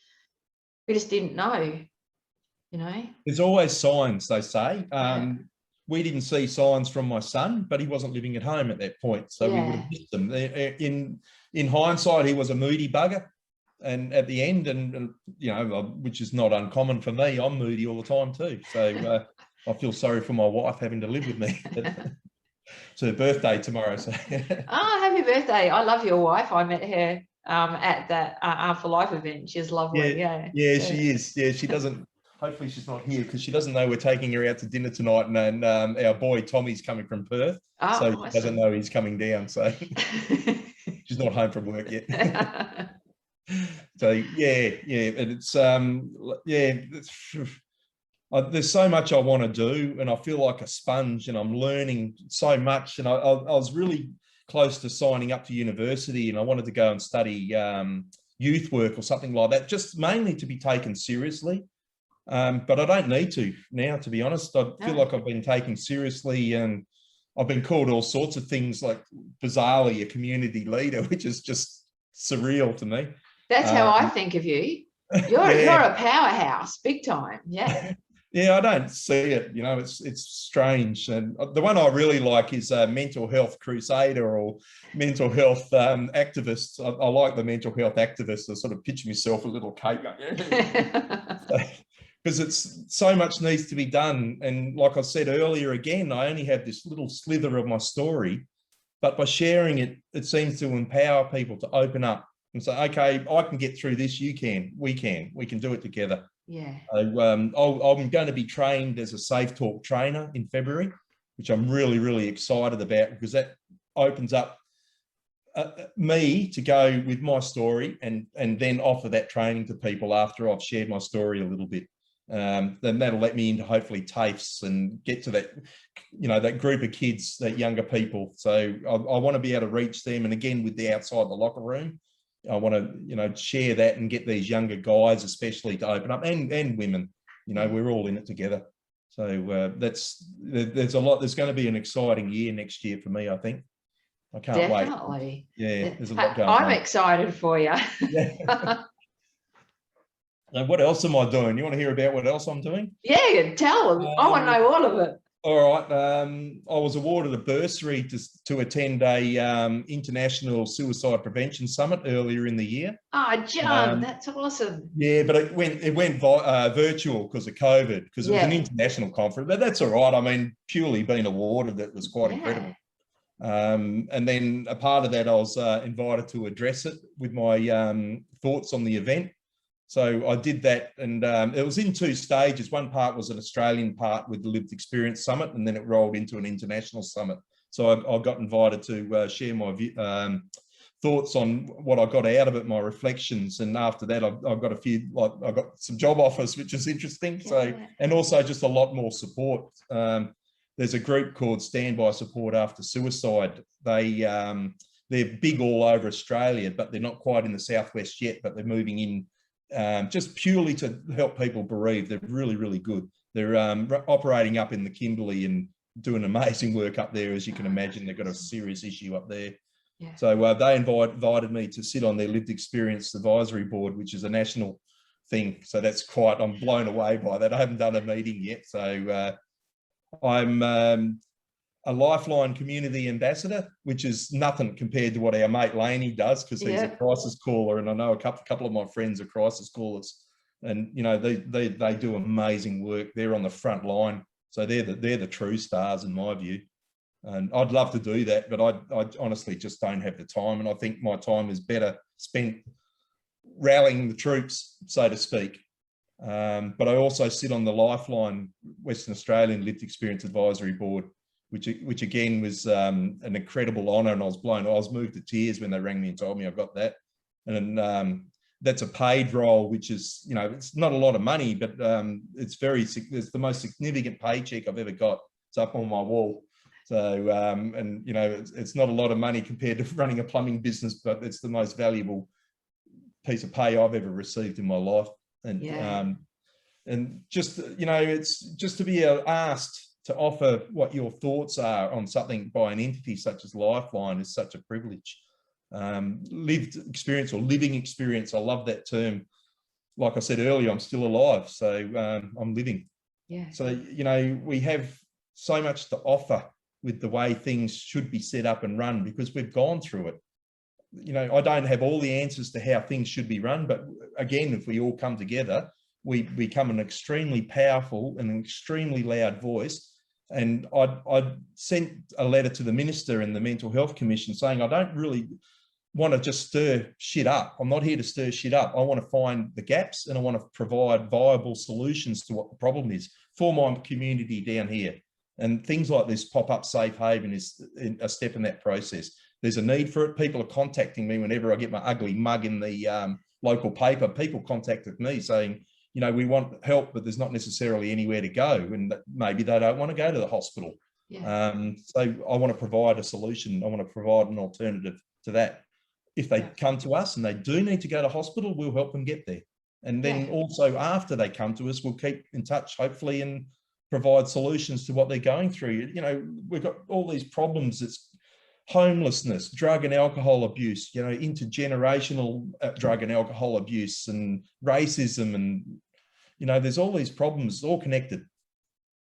We just didn't know, There's always signs, they say. We didn't see signs from my son, but he wasn't living at home at that point, so we would have missed them. In hindsight, he was a moody bugger, and at the end, and which is not uncommon for me, I'm moody all the time too. So I feel sorry for my wife having to live with me. It's her birthday tomorrow. So. Oh, happy birthday. I love your wife. I met her at that Art for Life event. She's lovely. Yeah, she is. Yeah, she doesn't, hopefully she's not here because she doesn't know we're taking her out to dinner tonight, and our boy Tommy's coming from Perth. So awesome. She doesn't know he's coming down. So she's not home from work yet. So and it's there's so much I want to do, and I feel like a sponge, and I'm learning so much. And I was really close to signing up to university, and I wanted to go and study youth work or something like that, just mainly to be taken seriously. But I don't need to now, to be honest. I feel like I've been taken seriously, and I've been called all sorts of things, like bizarrely a community leader, which is just surreal to me. That's how I think of you. You're a powerhouse, big time. Yeah. Yeah, I don't see it. It's strange. And the one I really like is mental health crusader or mental health activist. I like the mental health activist. I sort of picture myself a little cake. Because it's so much needs to be done. And like I said earlier, again, I only have this little slither of my story, but by sharing it, it seems to empower people to open up and say, okay, I can get through this. You can, we can do it together. Yeah. So, I'm going to be trained as a Safe Talk trainer in February, which I'm really, really excited about, because that opens up me to go with my story and then offer that training to people after I've shared my story a little bit. Then that'll let me into hopefully TAFEs and get to that, that group of kids, that younger people. So I want to be able to reach them. And again, with the outside the locker room, I want to, share that and get these younger guys, especially, to open up, and women. We're all in it together. So there's a lot. There's going to be an exciting year next year for me, I think. I can't wait. Definitely. Yeah, there's a lot going on. I'm excited for you. Yeah. And what else am I doing? You want to hear about what else I'm doing? Yeah, tell them. I want to know all of it. All right. I was awarded a bursary to attend a international suicide prevention summit earlier in the year. Oh, Jon, that's awesome. Yeah, but it went virtual because of COVID, because it was an international conference. But that's all right. I mean, purely being awarded, it was quite incredible. And then a part of that, I was invited to address it with my thoughts on the event. So I did that, and it was in two stages. One part was an Australian part with the Lived Experience Summit, and then it rolled into an international summit. So I got invited to share my thoughts on what I got out of it, my reflections. And after that, I've got I got some job offers, which is interesting. So, and also just a lot more support. There's a group called Standby Support After Suicide. They're big all over Australia, but they're not quite in the southwest yet, but they're moving in. Just purely to help people bereaved. They're really, really good. They're operating up in the Kimberley and doing amazing work up there. As you can imagine, they've got a serious issue up there. Yeah. So they invited me to sit on their lived experience advisory board, which is a national thing. So that's quite, I'm blown away by that. I haven't done a meeting yet. So I'm a Lifeline community ambassador, which is nothing compared to what our mate Laney does, because he's a crisis caller, and I know a couple of my friends are crisis callers, and you know they do amazing work. They're on the front line, so they're the true stars in my view. And I'd love to do that, but I honestly just don't have the time, and I think my time is better spent rallying the troops, so to speak. But I also sit on the Lifeline Western Australian Lived Experience Advisory Board, which again was an incredible honour, and I was moved to tears when they rang me and told me I got that. And that's a paid role, which is, you know, it's not a lot of money, but it's the most significant paycheck I've ever got. It's up on my wall. So, and you know, it's not a lot of money compared to running a plumbing business, but it's the most valuable piece of pay I've ever received in my life. And and just, you know, it's just to be asked to offer what your thoughts are on something by an entity such as Lifeline is such a privilege. Lived experience or living experience, I love that term. Like I said earlier, I'm still alive, so I'm living. Yeah. So, you know, we have so much to offer with the way things should be set up and run, because we've gone through it. You know, I don't have all the answers to how things should be run, but again, if we all come together, we become an extremely powerful and an extremely loud voice. And I sent a letter to the Minister and the Mental Health Commission saying, I don't really want to just stir shit up. I'm not here to stir shit up. I want to find the gaps, and I want to provide viable solutions to what the problem is for my community down here. And things like this pop-up safe haven is a step in that process. There's a need for it. People are contacting me whenever I get my ugly mug in the local paper. People contacted me saying, you know, we want help, but there's not necessarily anywhere to go, and maybe they don't want to go to the hospital. Yeah. So I want to provide a solution. I want to provide an alternative to that. If they come to us and they do need to go to hospital, we'll help them get there. And then also after they come to us, we'll keep in touch, hopefully, and provide solutions to what they're going through. You know, we've got all these problems. It's homelessness, drug and alcohol abuse, you know, intergenerational drug and alcohol abuse, and racism, and you know, there's all these problems, all connected.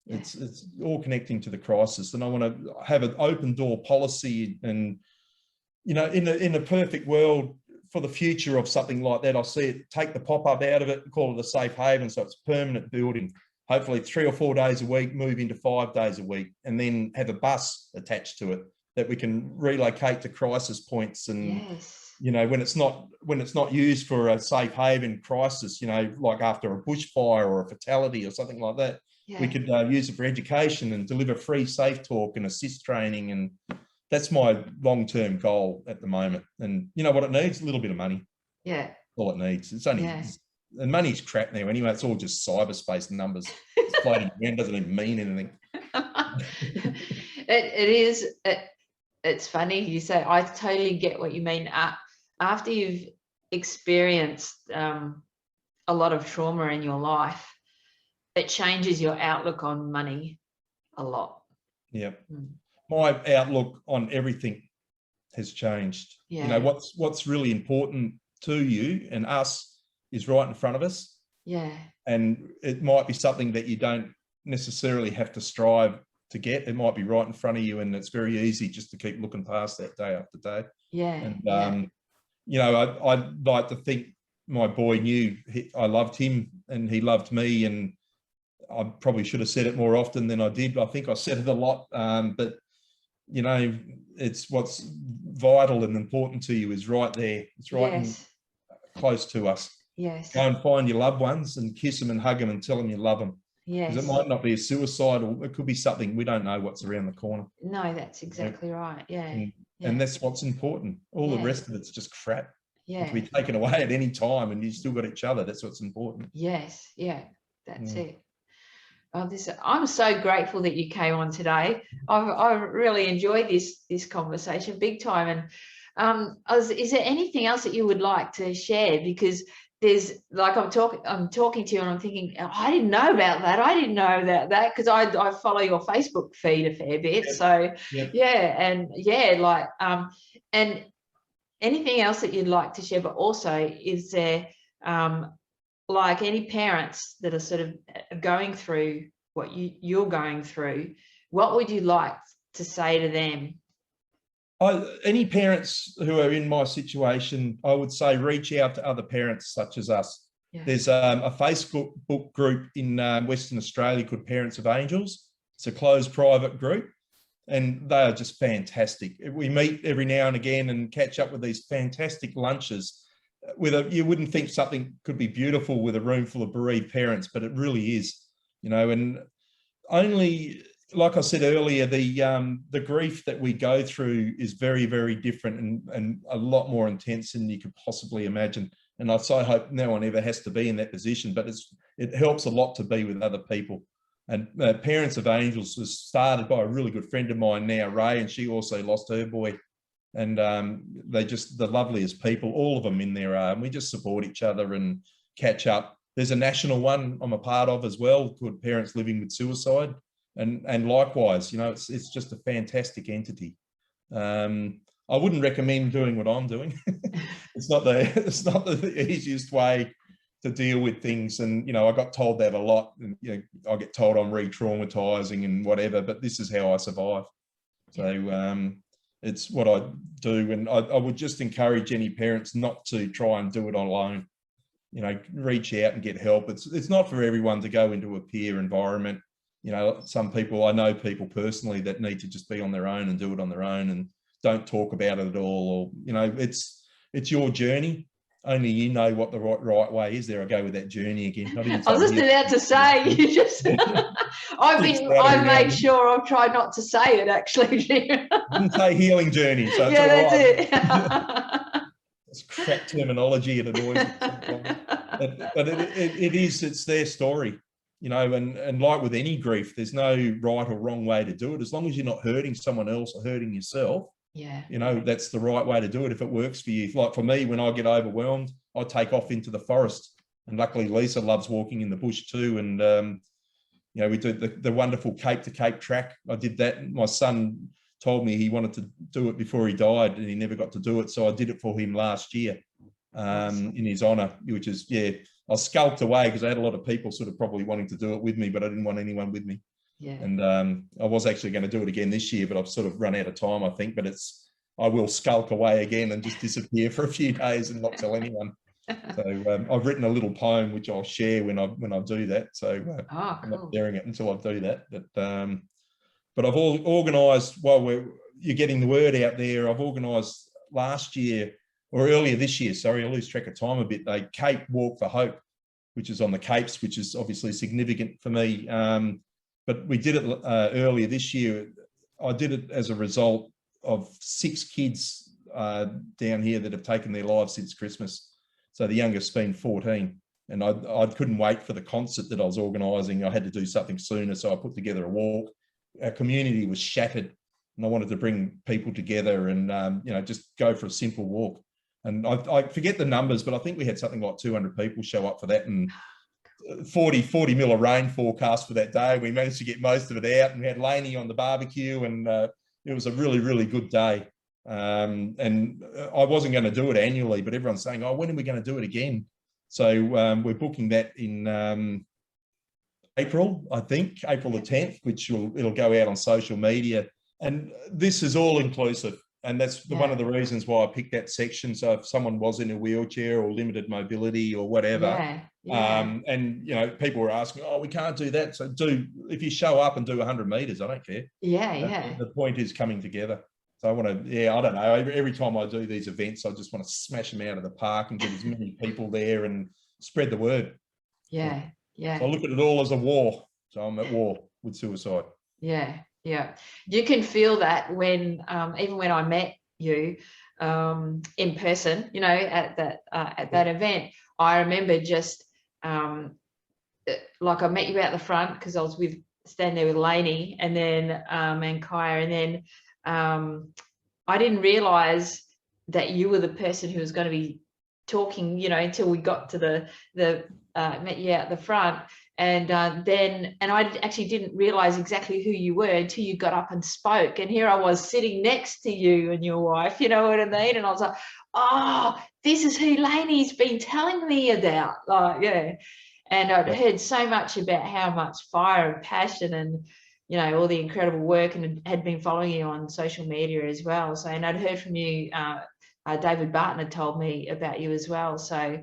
Yeah. It's all connecting to the crisis, and I want to have an open door policy. And you know, in a perfect world for the future of something like that, I see it take the pop-up out of it and call it a safe haven, so it's a permanent building. Hopefully 3 or 4 days a week, move into 5 days a week, and then have a bus attached to it that we can relocate to crisis points. And you know, when it's not used for a safe haven crisis, you know, like after a bushfire or a fatality or something like that, we could use it for education and deliver free safe talk and assist training. And that's my long-term goal at the moment. And you know what it needs? A little bit of money. Yeah. All it needs. It's only, and money's crap now anyway. It's all just cyberspace numbers. It's floating around, doesn't even mean anything. It is. It's funny you say. I totally get what you mean. After you've experienced a lot of trauma in your life, it changes your outlook on money a lot. Yeah. My outlook on everything has changed. You know, what's really important to you and us is right in front of us. Yeah. And it might be something that you don't necessarily have to strive to get. It might be right in front of you, and it's very easy just to keep looking past that day after day. Yeah. And you know, I'd like to think my boy knew I loved him and he loved me, and I probably should have said it more often than I did. I think I said it a lot, but you know, it's what's vital and important to you is right there. It's right close to us. Yes. Go and find your loved ones and kiss them and hug them and tell them you love them. Yes. Because it might not be a suicidal, it could be something we don't know what's around the corner. No, that's exactly right. Yeah. And that's what's important. All the rest of it's just crap. Yeah. It can be taken away at any time and you've still got each other. That's what's important. Yes. Yeah. That's it. Oh, I'm so grateful that you came on today. I really enjoyed this conversation big time. And is there anything else that you would like to share? Because there's like, I'm talking to you and I'm thinking, oh, I didn't know about that. I didn't know about that, because I follow your Facebook feed a fair bit. Yep. So Yep. yeah, and yeah, like and anything else that you'd like to share, but also is there like any parents that are sort of going through what you're going through, what would you like to say to them? Any parents who are in my situation, I would say reach out to other parents such as us. Yeah. There's a Facebook group in Western Australia called Parents of Angels. It's a closed private group, and they are just fantastic. We meet every now and again and catch up with these fantastic lunches. You wouldn't think something could be beautiful with a room full of bereaved parents, but it really is, you know. And only, like I said earlier, the grief that we go through is very, very different and a lot more intense than you could possibly imagine. And I so hope no one ever has to be in that position, but it helps a lot to be with other people. And Parents of Angels was started by a really good friend of mine now, Ray, and she also lost her boy. And they just the loveliest people, all of them in there are, and we just support each other and catch up. There's a national one I'm a part of as well called Parents Living with Suicide. And likewise, you know, it's just a fantastic entity. I wouldn't recommend doing what I'm doing. It's not the easiest way to deal with things. And, you know, I got told that a lot. And, you know, I get told I'm re-traumatizing and whatever, but this is how I survive. So it's what I do. And I would just encourage any parents not to try and do it alone. You know, reach out and get help. It's not for everyone to go into a peer environment. You know, some people, I know people personally that need to just be on their own and do it on their own and don't talk about it at all. Or, you know, it's your journy. Only you know what the right way is. There I go with that journey again. I was just about to say, you just I've made sure I've tried not to say it, actually. Didn't say healing journey, so it's yeah, all right. That's it. It's crap terminology, it annoys me. But it's their story. You know, and like with any grief, there's no right or wrong way to do it. As long as you're not hurting someone else or hurting yourself, yeah, you know, that's the right way to do it if it works for you. Like for me, when I get overwhelmed, I take off into the forest. And luckily, Lisa loves walking in the bush too. And, you know, we do the wonderful Cape to Cape track. I did that. My son told me he wanted to do it before he died and he never got to do it. So I did it for him last year in his honour, which is, yeah. I skulked away because I had a lot of people sort of probably wanting to do it with me, but I didn't want anyone with me. Yeah. And I was actually going to do it again this year, but I've sort of run out of time, I think. But I will skulk away again and just disappear for a few days and not tell anyone. So I've written a little poem which I'll share when I do that. So cool. I'm not sharing it until I do that. But I've organised while you're getting the word out there. I've organised last year. Or earlier this year, sorry, I lose track of time a bit, a Cape Walk for Hope, which is on the Capes, which is obviously significant for me. But we did it earlier this year. I did it as a result of 6 kids down here that have taken their lives since Christmas. So the youngest's been 14. And I couldn't wait for the concert that I was organising. I had to do something sooner, so I put together a walk. Our community was shattered, and I wanted to bring people together and, you know, just go for a simple walk. And I forget the numbers, but I think we had something like 200 people show up for that, and 40 mil of rain forecast for that day. We managed to get most of it out, and we had Laney on the barbecue, and it was a really, really good day. And I wasn't going to do it annually, but everyone's saying, oh, when are we going to do it again? So we're booking that in April, I think, April the 10th, which it'll go out on social media. And this is all inclusive. And that's one of the reasons why I picked that section. So if someone was in a wheelchair or limited mobility or whatever, and, you know, people were asking, oh, we can't do that. So if you show up and do 100 metres, I don't care. The point is coming together. So I want to, I don't know, every time I do these events, I just want to smash them out of the park and get as many people there and spread the word. So I look at it all as a war. So I'm at war with suicide. Yeah, you can feel that when even when I met you in person, you know, at that event. I remember just like I met you out the front because I was standing there with Lainey and then and Kaya, and then I didn't realise that you were the person who was going to be talking, you know, until we got to the met you out the front. And then I actually didn't realize exactly who you were until you got up and spoke. And here I was sitting next to you and your wife, you know what I mean? And I was like, oh, this is who Lainey's been telling me about. Like, yeah. And I'd heard so much about how much fire and passion and, you know, all the incredible work, and had been following you on social media as well. So, and I'd heard from you, David Barton had told me about you as well. So,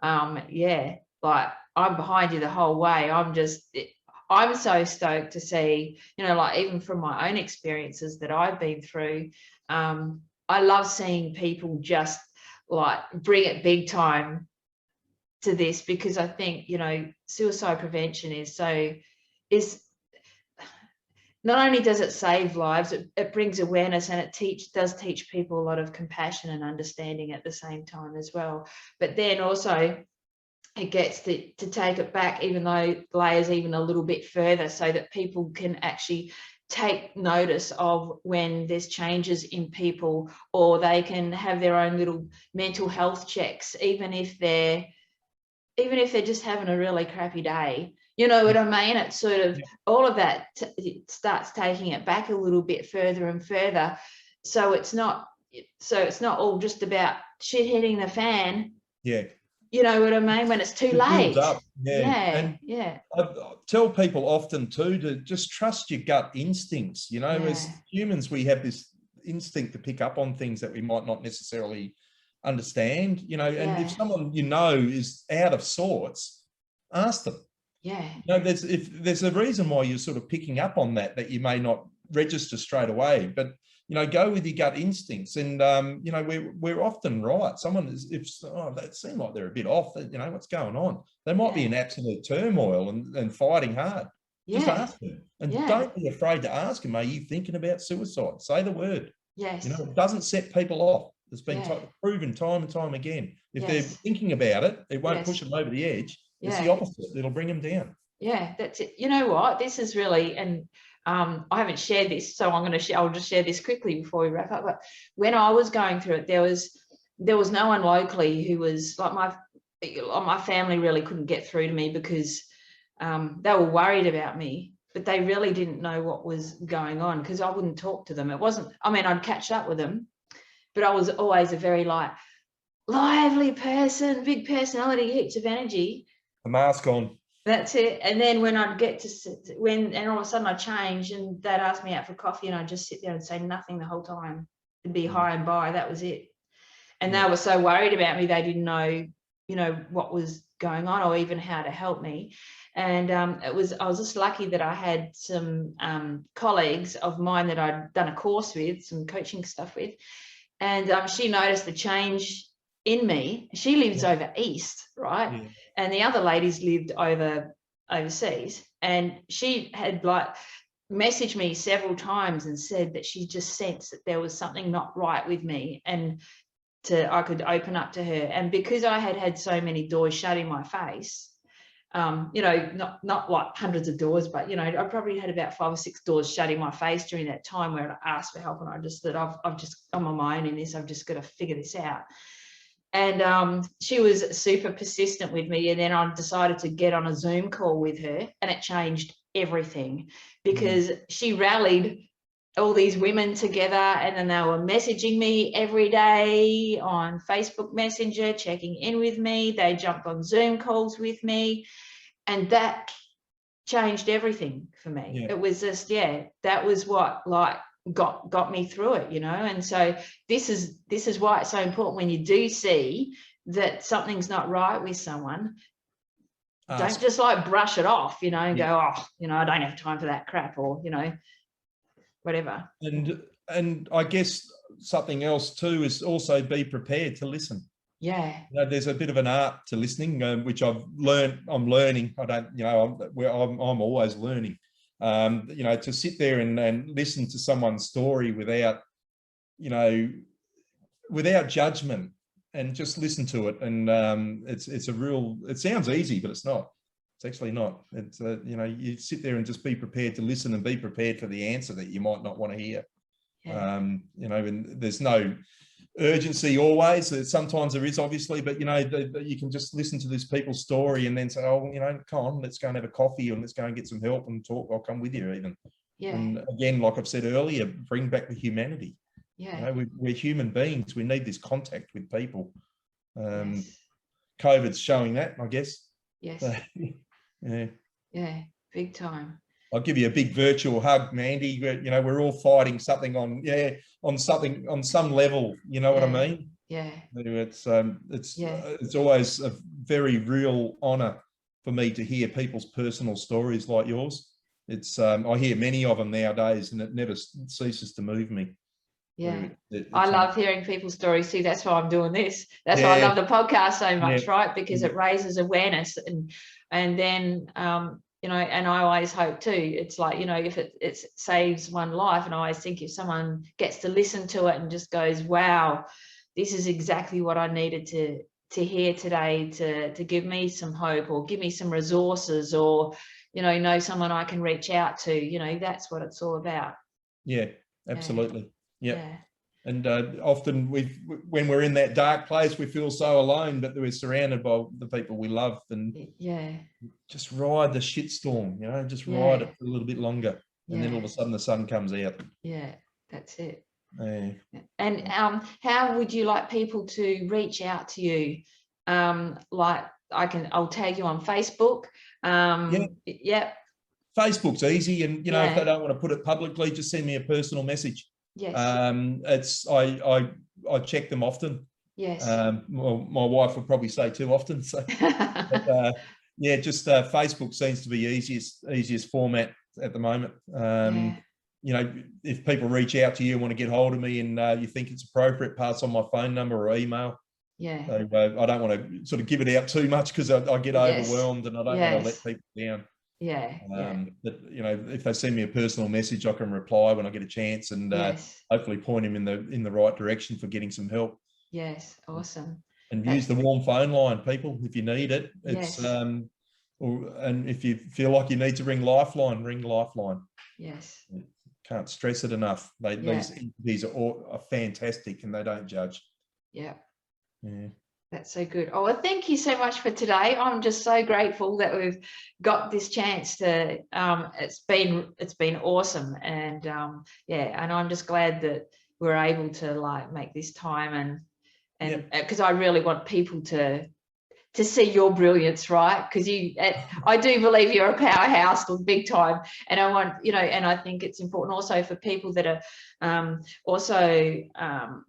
yeah, like, I'm behind you the whole way. I'm so stoked to see, you know, like, even from my own experiences that I've been through, I love seeing people just like bring it big time to this, because I think, you know, suicide prevention is not only does it save lives, it brings awareness, and it does teach people a lot of compassion and understanding at the same time as well. But then also it gets to take it back, even though layers even a little bit further, so that people can actually take notice of when there's changes in people, or they can have their own little mental health checks, even if they're just having a really crappy day. You know what I mean? It's sort of all of that it starts taking it back a little bit further and further. So it's not all just about shit hitting the fan. Yeah. You know what I mean? When it's too late. Builds up. Yeah. I tell people often too to just trust your gut instincts. You know, as humans, we have this instinct to pick up on things that we might not necessarily understand, you know, and if someone, you know, is out of sorts, ask them. Yeah. You know, there's a reason why you're sort of picking up on that you may not register straight away, but, you know, go with your gut instincts. And, you know, we're often right. Someone is, that seems like they're a bit off, you know, what's going on? They might be in absolute turmoil and fighting hard. Just ask them. And don't be afraid to ask them, are you thinking about suicide? Say the word. Yes. You know, it doesn't set people off. It's been proven time and time again. If they're thinking about it, it won't push them over the edge. It's the opposite. It'll bring them down. Yeah, that's it. You know what? This is really, and I haven't shared this, so I'll just share this quickly before we wrap up. But when I was going through it, there was no one locally who was like my family really couldn't get through to me, because they were worried about me, but they really didn't know what was going on, because I wouldn't talk to them. It wasn't, I mean, I'd catch up with them, but I was always a very like lively person, big personality, heaps of energy. A mask on. That's it. And then when I'd get to and all of a sudden I change, and they'd ask me out for coffee, and I'd just sit there and say nothing the whole time. It'd be high and by. That was it. And they were so worried about me, they didn't know, you know, what was going on or even how to help me. And I was just lucky that I had some colleagues of mine that I'd done a course with, some coaching stuff with, and she noticed the change in me. She lives over east, right? Yeah. And the other ladies lived overseas, and she had like messaged me several times and said that she just sensed that there was something not right with me, and I could open up to her. And because I had so many doors shut in my face, you know, not like hundreds of doors, but, you know, I probably had about 5 or 6 doors shut in my face during that time where I asked for help, and I just thought, I'm on my own in this. I've just got to figure this out. And she was super persistent with me, and then I decided to get on a Zoom call with her, and it changed everything, because she rallied all these women together, and then they were messaging me every day on Facebook Messenger, checking in with me. They jumped on Zoom calls with me, and that changed everything for me. It was just, that was what like got me through it, you know. And so this is why it's so important, when you do see that something's not right with someone, don't just like brush it off, you know, and go, oh, you know, I don't have time for that crap, or, you know, whatever. And I guess something else too is also be prepared to listen. Yeah. You know, there's a bit of an art to listening, which I'm learning. I don't, you know, I'm always learning. You know, to sit there and listen to someone's story without, you know, without judgment, and just listen to it. And it's a real, it sounds easy, but it's not. It's actually not. It's, you know, you sit there and just be prepared to listen, and be prepared for the answer that you might not want to hear. Yeah. You know, and there's no, urgency always. Sometimes there is, obviously, but, you know, you can just listen to this people's story and then say, oh, you know, come on, let's go and have a coffee and let's go and get some help and talk. I'll come with you even. Yeah. And again, like I've said earlier, bring back the humanity. Yeah. You know, we're human beings. We need this contact with people. Yes. COVID's showing that, I guess. Yes. Yeah. Yeah. Big time. I'll give you a big virtual hug, Mandy. You know, we're all fighting something on some level. You know what I mean? Yeah. It's always a very real honour for me to hear people's personal stories like yours. It's I hear many of them nowadays, and it never ceases to move me. Yeah, I love hearing people's stories too. That's why I'm doing this. That's why I love the podcast so much, right? Because it raises awareness, and then you know, and I always hope too, it's like, you know, if it saves one life, and I always think if someone gets to listen to it and just goes, wow, this is exactly what I needed to hear today to give me some hope, or give me some resources, or, you know someone I can reach out to, you know, that's what it's all about. Yeah, absolutely. Yeah. And often when we're in that dark place, we feel so alone, but we're surrounded by the people we love, and just ride the shitstorm, you know, just ride it for a little bit longer, and then all of a sudden the sun comes out. Yeah, that's it. And how would you like people to reach out to you? Like I'll tag you on Facebook. Facebook's easy, and you know, if they don't want to put it publicly, just send me a personal message. Yes. I check them often. Yes. Well, my wife would probably say too often. So, but, Facebook seems to be easiest format at the moment. You know, if people reach out to you and want to get hold of me, and you think it's appropriate, pass on my phone number or email. Yeah. So, I don't want to sort of give it out too much, because I get overwhelmed, and I don't want to let people down. But you know, if they send me a personal message, I can reply when I get a chance, and hopefully point them in the right direction for getting some help. Yes, awesome. And use the warm phone line, people, if you need it. It's and if you feel like you need to ring Lifeline, ring Lifeline. Yes. Can't stress it enough. These are fantastic, and they don't judge. Yeah. That's so good. Oh, well, thank you so much for today. I'm just so grateful that we've got this chance to. It's been awesome, and and I'm just glad that we're able to like make this time, and because I really want people to see your brilliance, right? Because I do believe you're a powerhouse, big time, and I want, you know, and I think it's important also for people that are also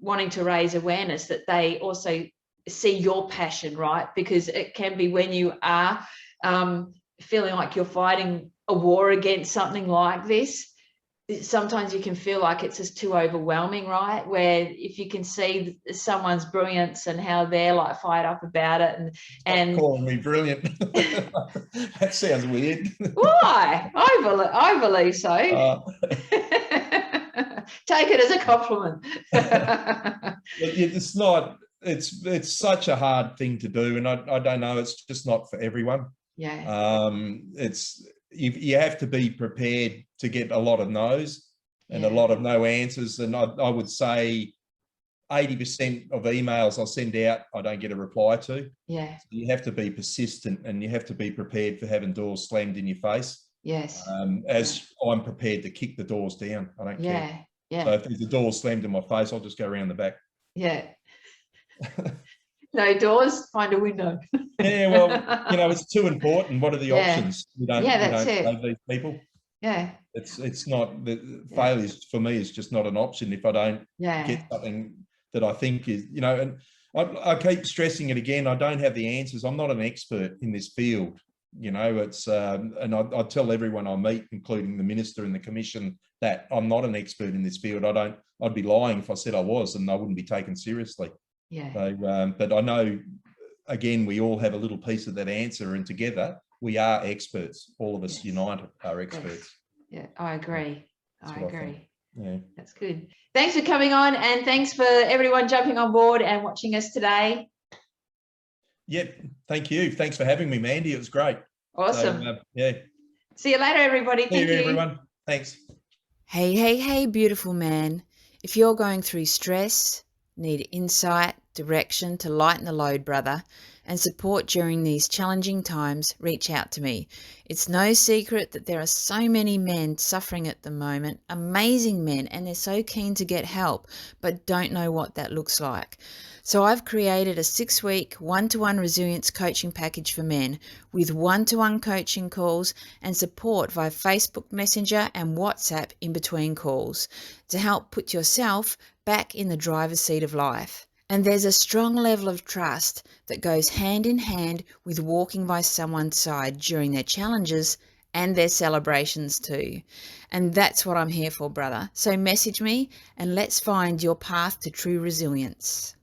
wanting to raise awareness, that they also see your passion, right? Because it can be when you are feeling like you're fighting a war against something like this, sometimes you can feel like it's just too overwhelming, right? Where if you can see someone's brilliance and how they're like fired up about it, and calling me brilliant. That sounds weird. Why? I believe so. Take it as a compliment. It's not. It's such a hard thing to do, and I don't know. It's just not for everyone. Yeah. You have to be prepared to get a lot of no's and a lot of no answers. And I would say 80% of emails I send out, I don't get a reply to. Yeah. So you have to be persistent, and you have to be prepared for having doors slammed in your face. Yes. I'm prepared to kick the doors down. I don't care. Yeah. So if there's a door slammed in my face, I'll just go around the back. Yeah. No doors, find a window. Yeah, well, you know, it's too important. What are the options? We don't save these people. Yeah. It's not, the failures for me is just not an option if I don't get something that I think is, you know, and I keep stressing it again. I don't have the answers. I'm not an expert in this field. You know, it's and I tell everyone I meet, including the minister and the commission, that I'm not an expert in this field. I'd be lying if I said I was, and I wouldn't be taken seriously. Yeah. So, but I know, again, we all have a little piece of that answer, and together we are experts. All of us united are experts. Yeah, I agree. I agree. Yeah, that's good. Thanks for coming on, and thanks for everyone jumping on board and watching us today. Yep, thank you. Thanks for having me, Mandy. It was great. Awesome. So, yeah. See you later, everybody. Thank you, everyone. Thanks. Hey, beautiful man. If you're going through stress, need insight, direction to lighten the load, brother, and support during these challenging times, reach out to me. It's no secret that there are so many men suffering at the moment, amazing men, and they're so keen to get help, but don't know what that looks like. So I've created a 6-week one-to-one resilience coaching package for men with one-to-one coaching calls and support via Facebook Messenger and WhatsApp in between calls to help put yourself back in the driver's seat of life. And there's a strong level of trust that goes hand in hand with walking by someone's side during their challenges and their celebrations too. And that's what I'm here for, brother. So message me and let's find your path to true resilience.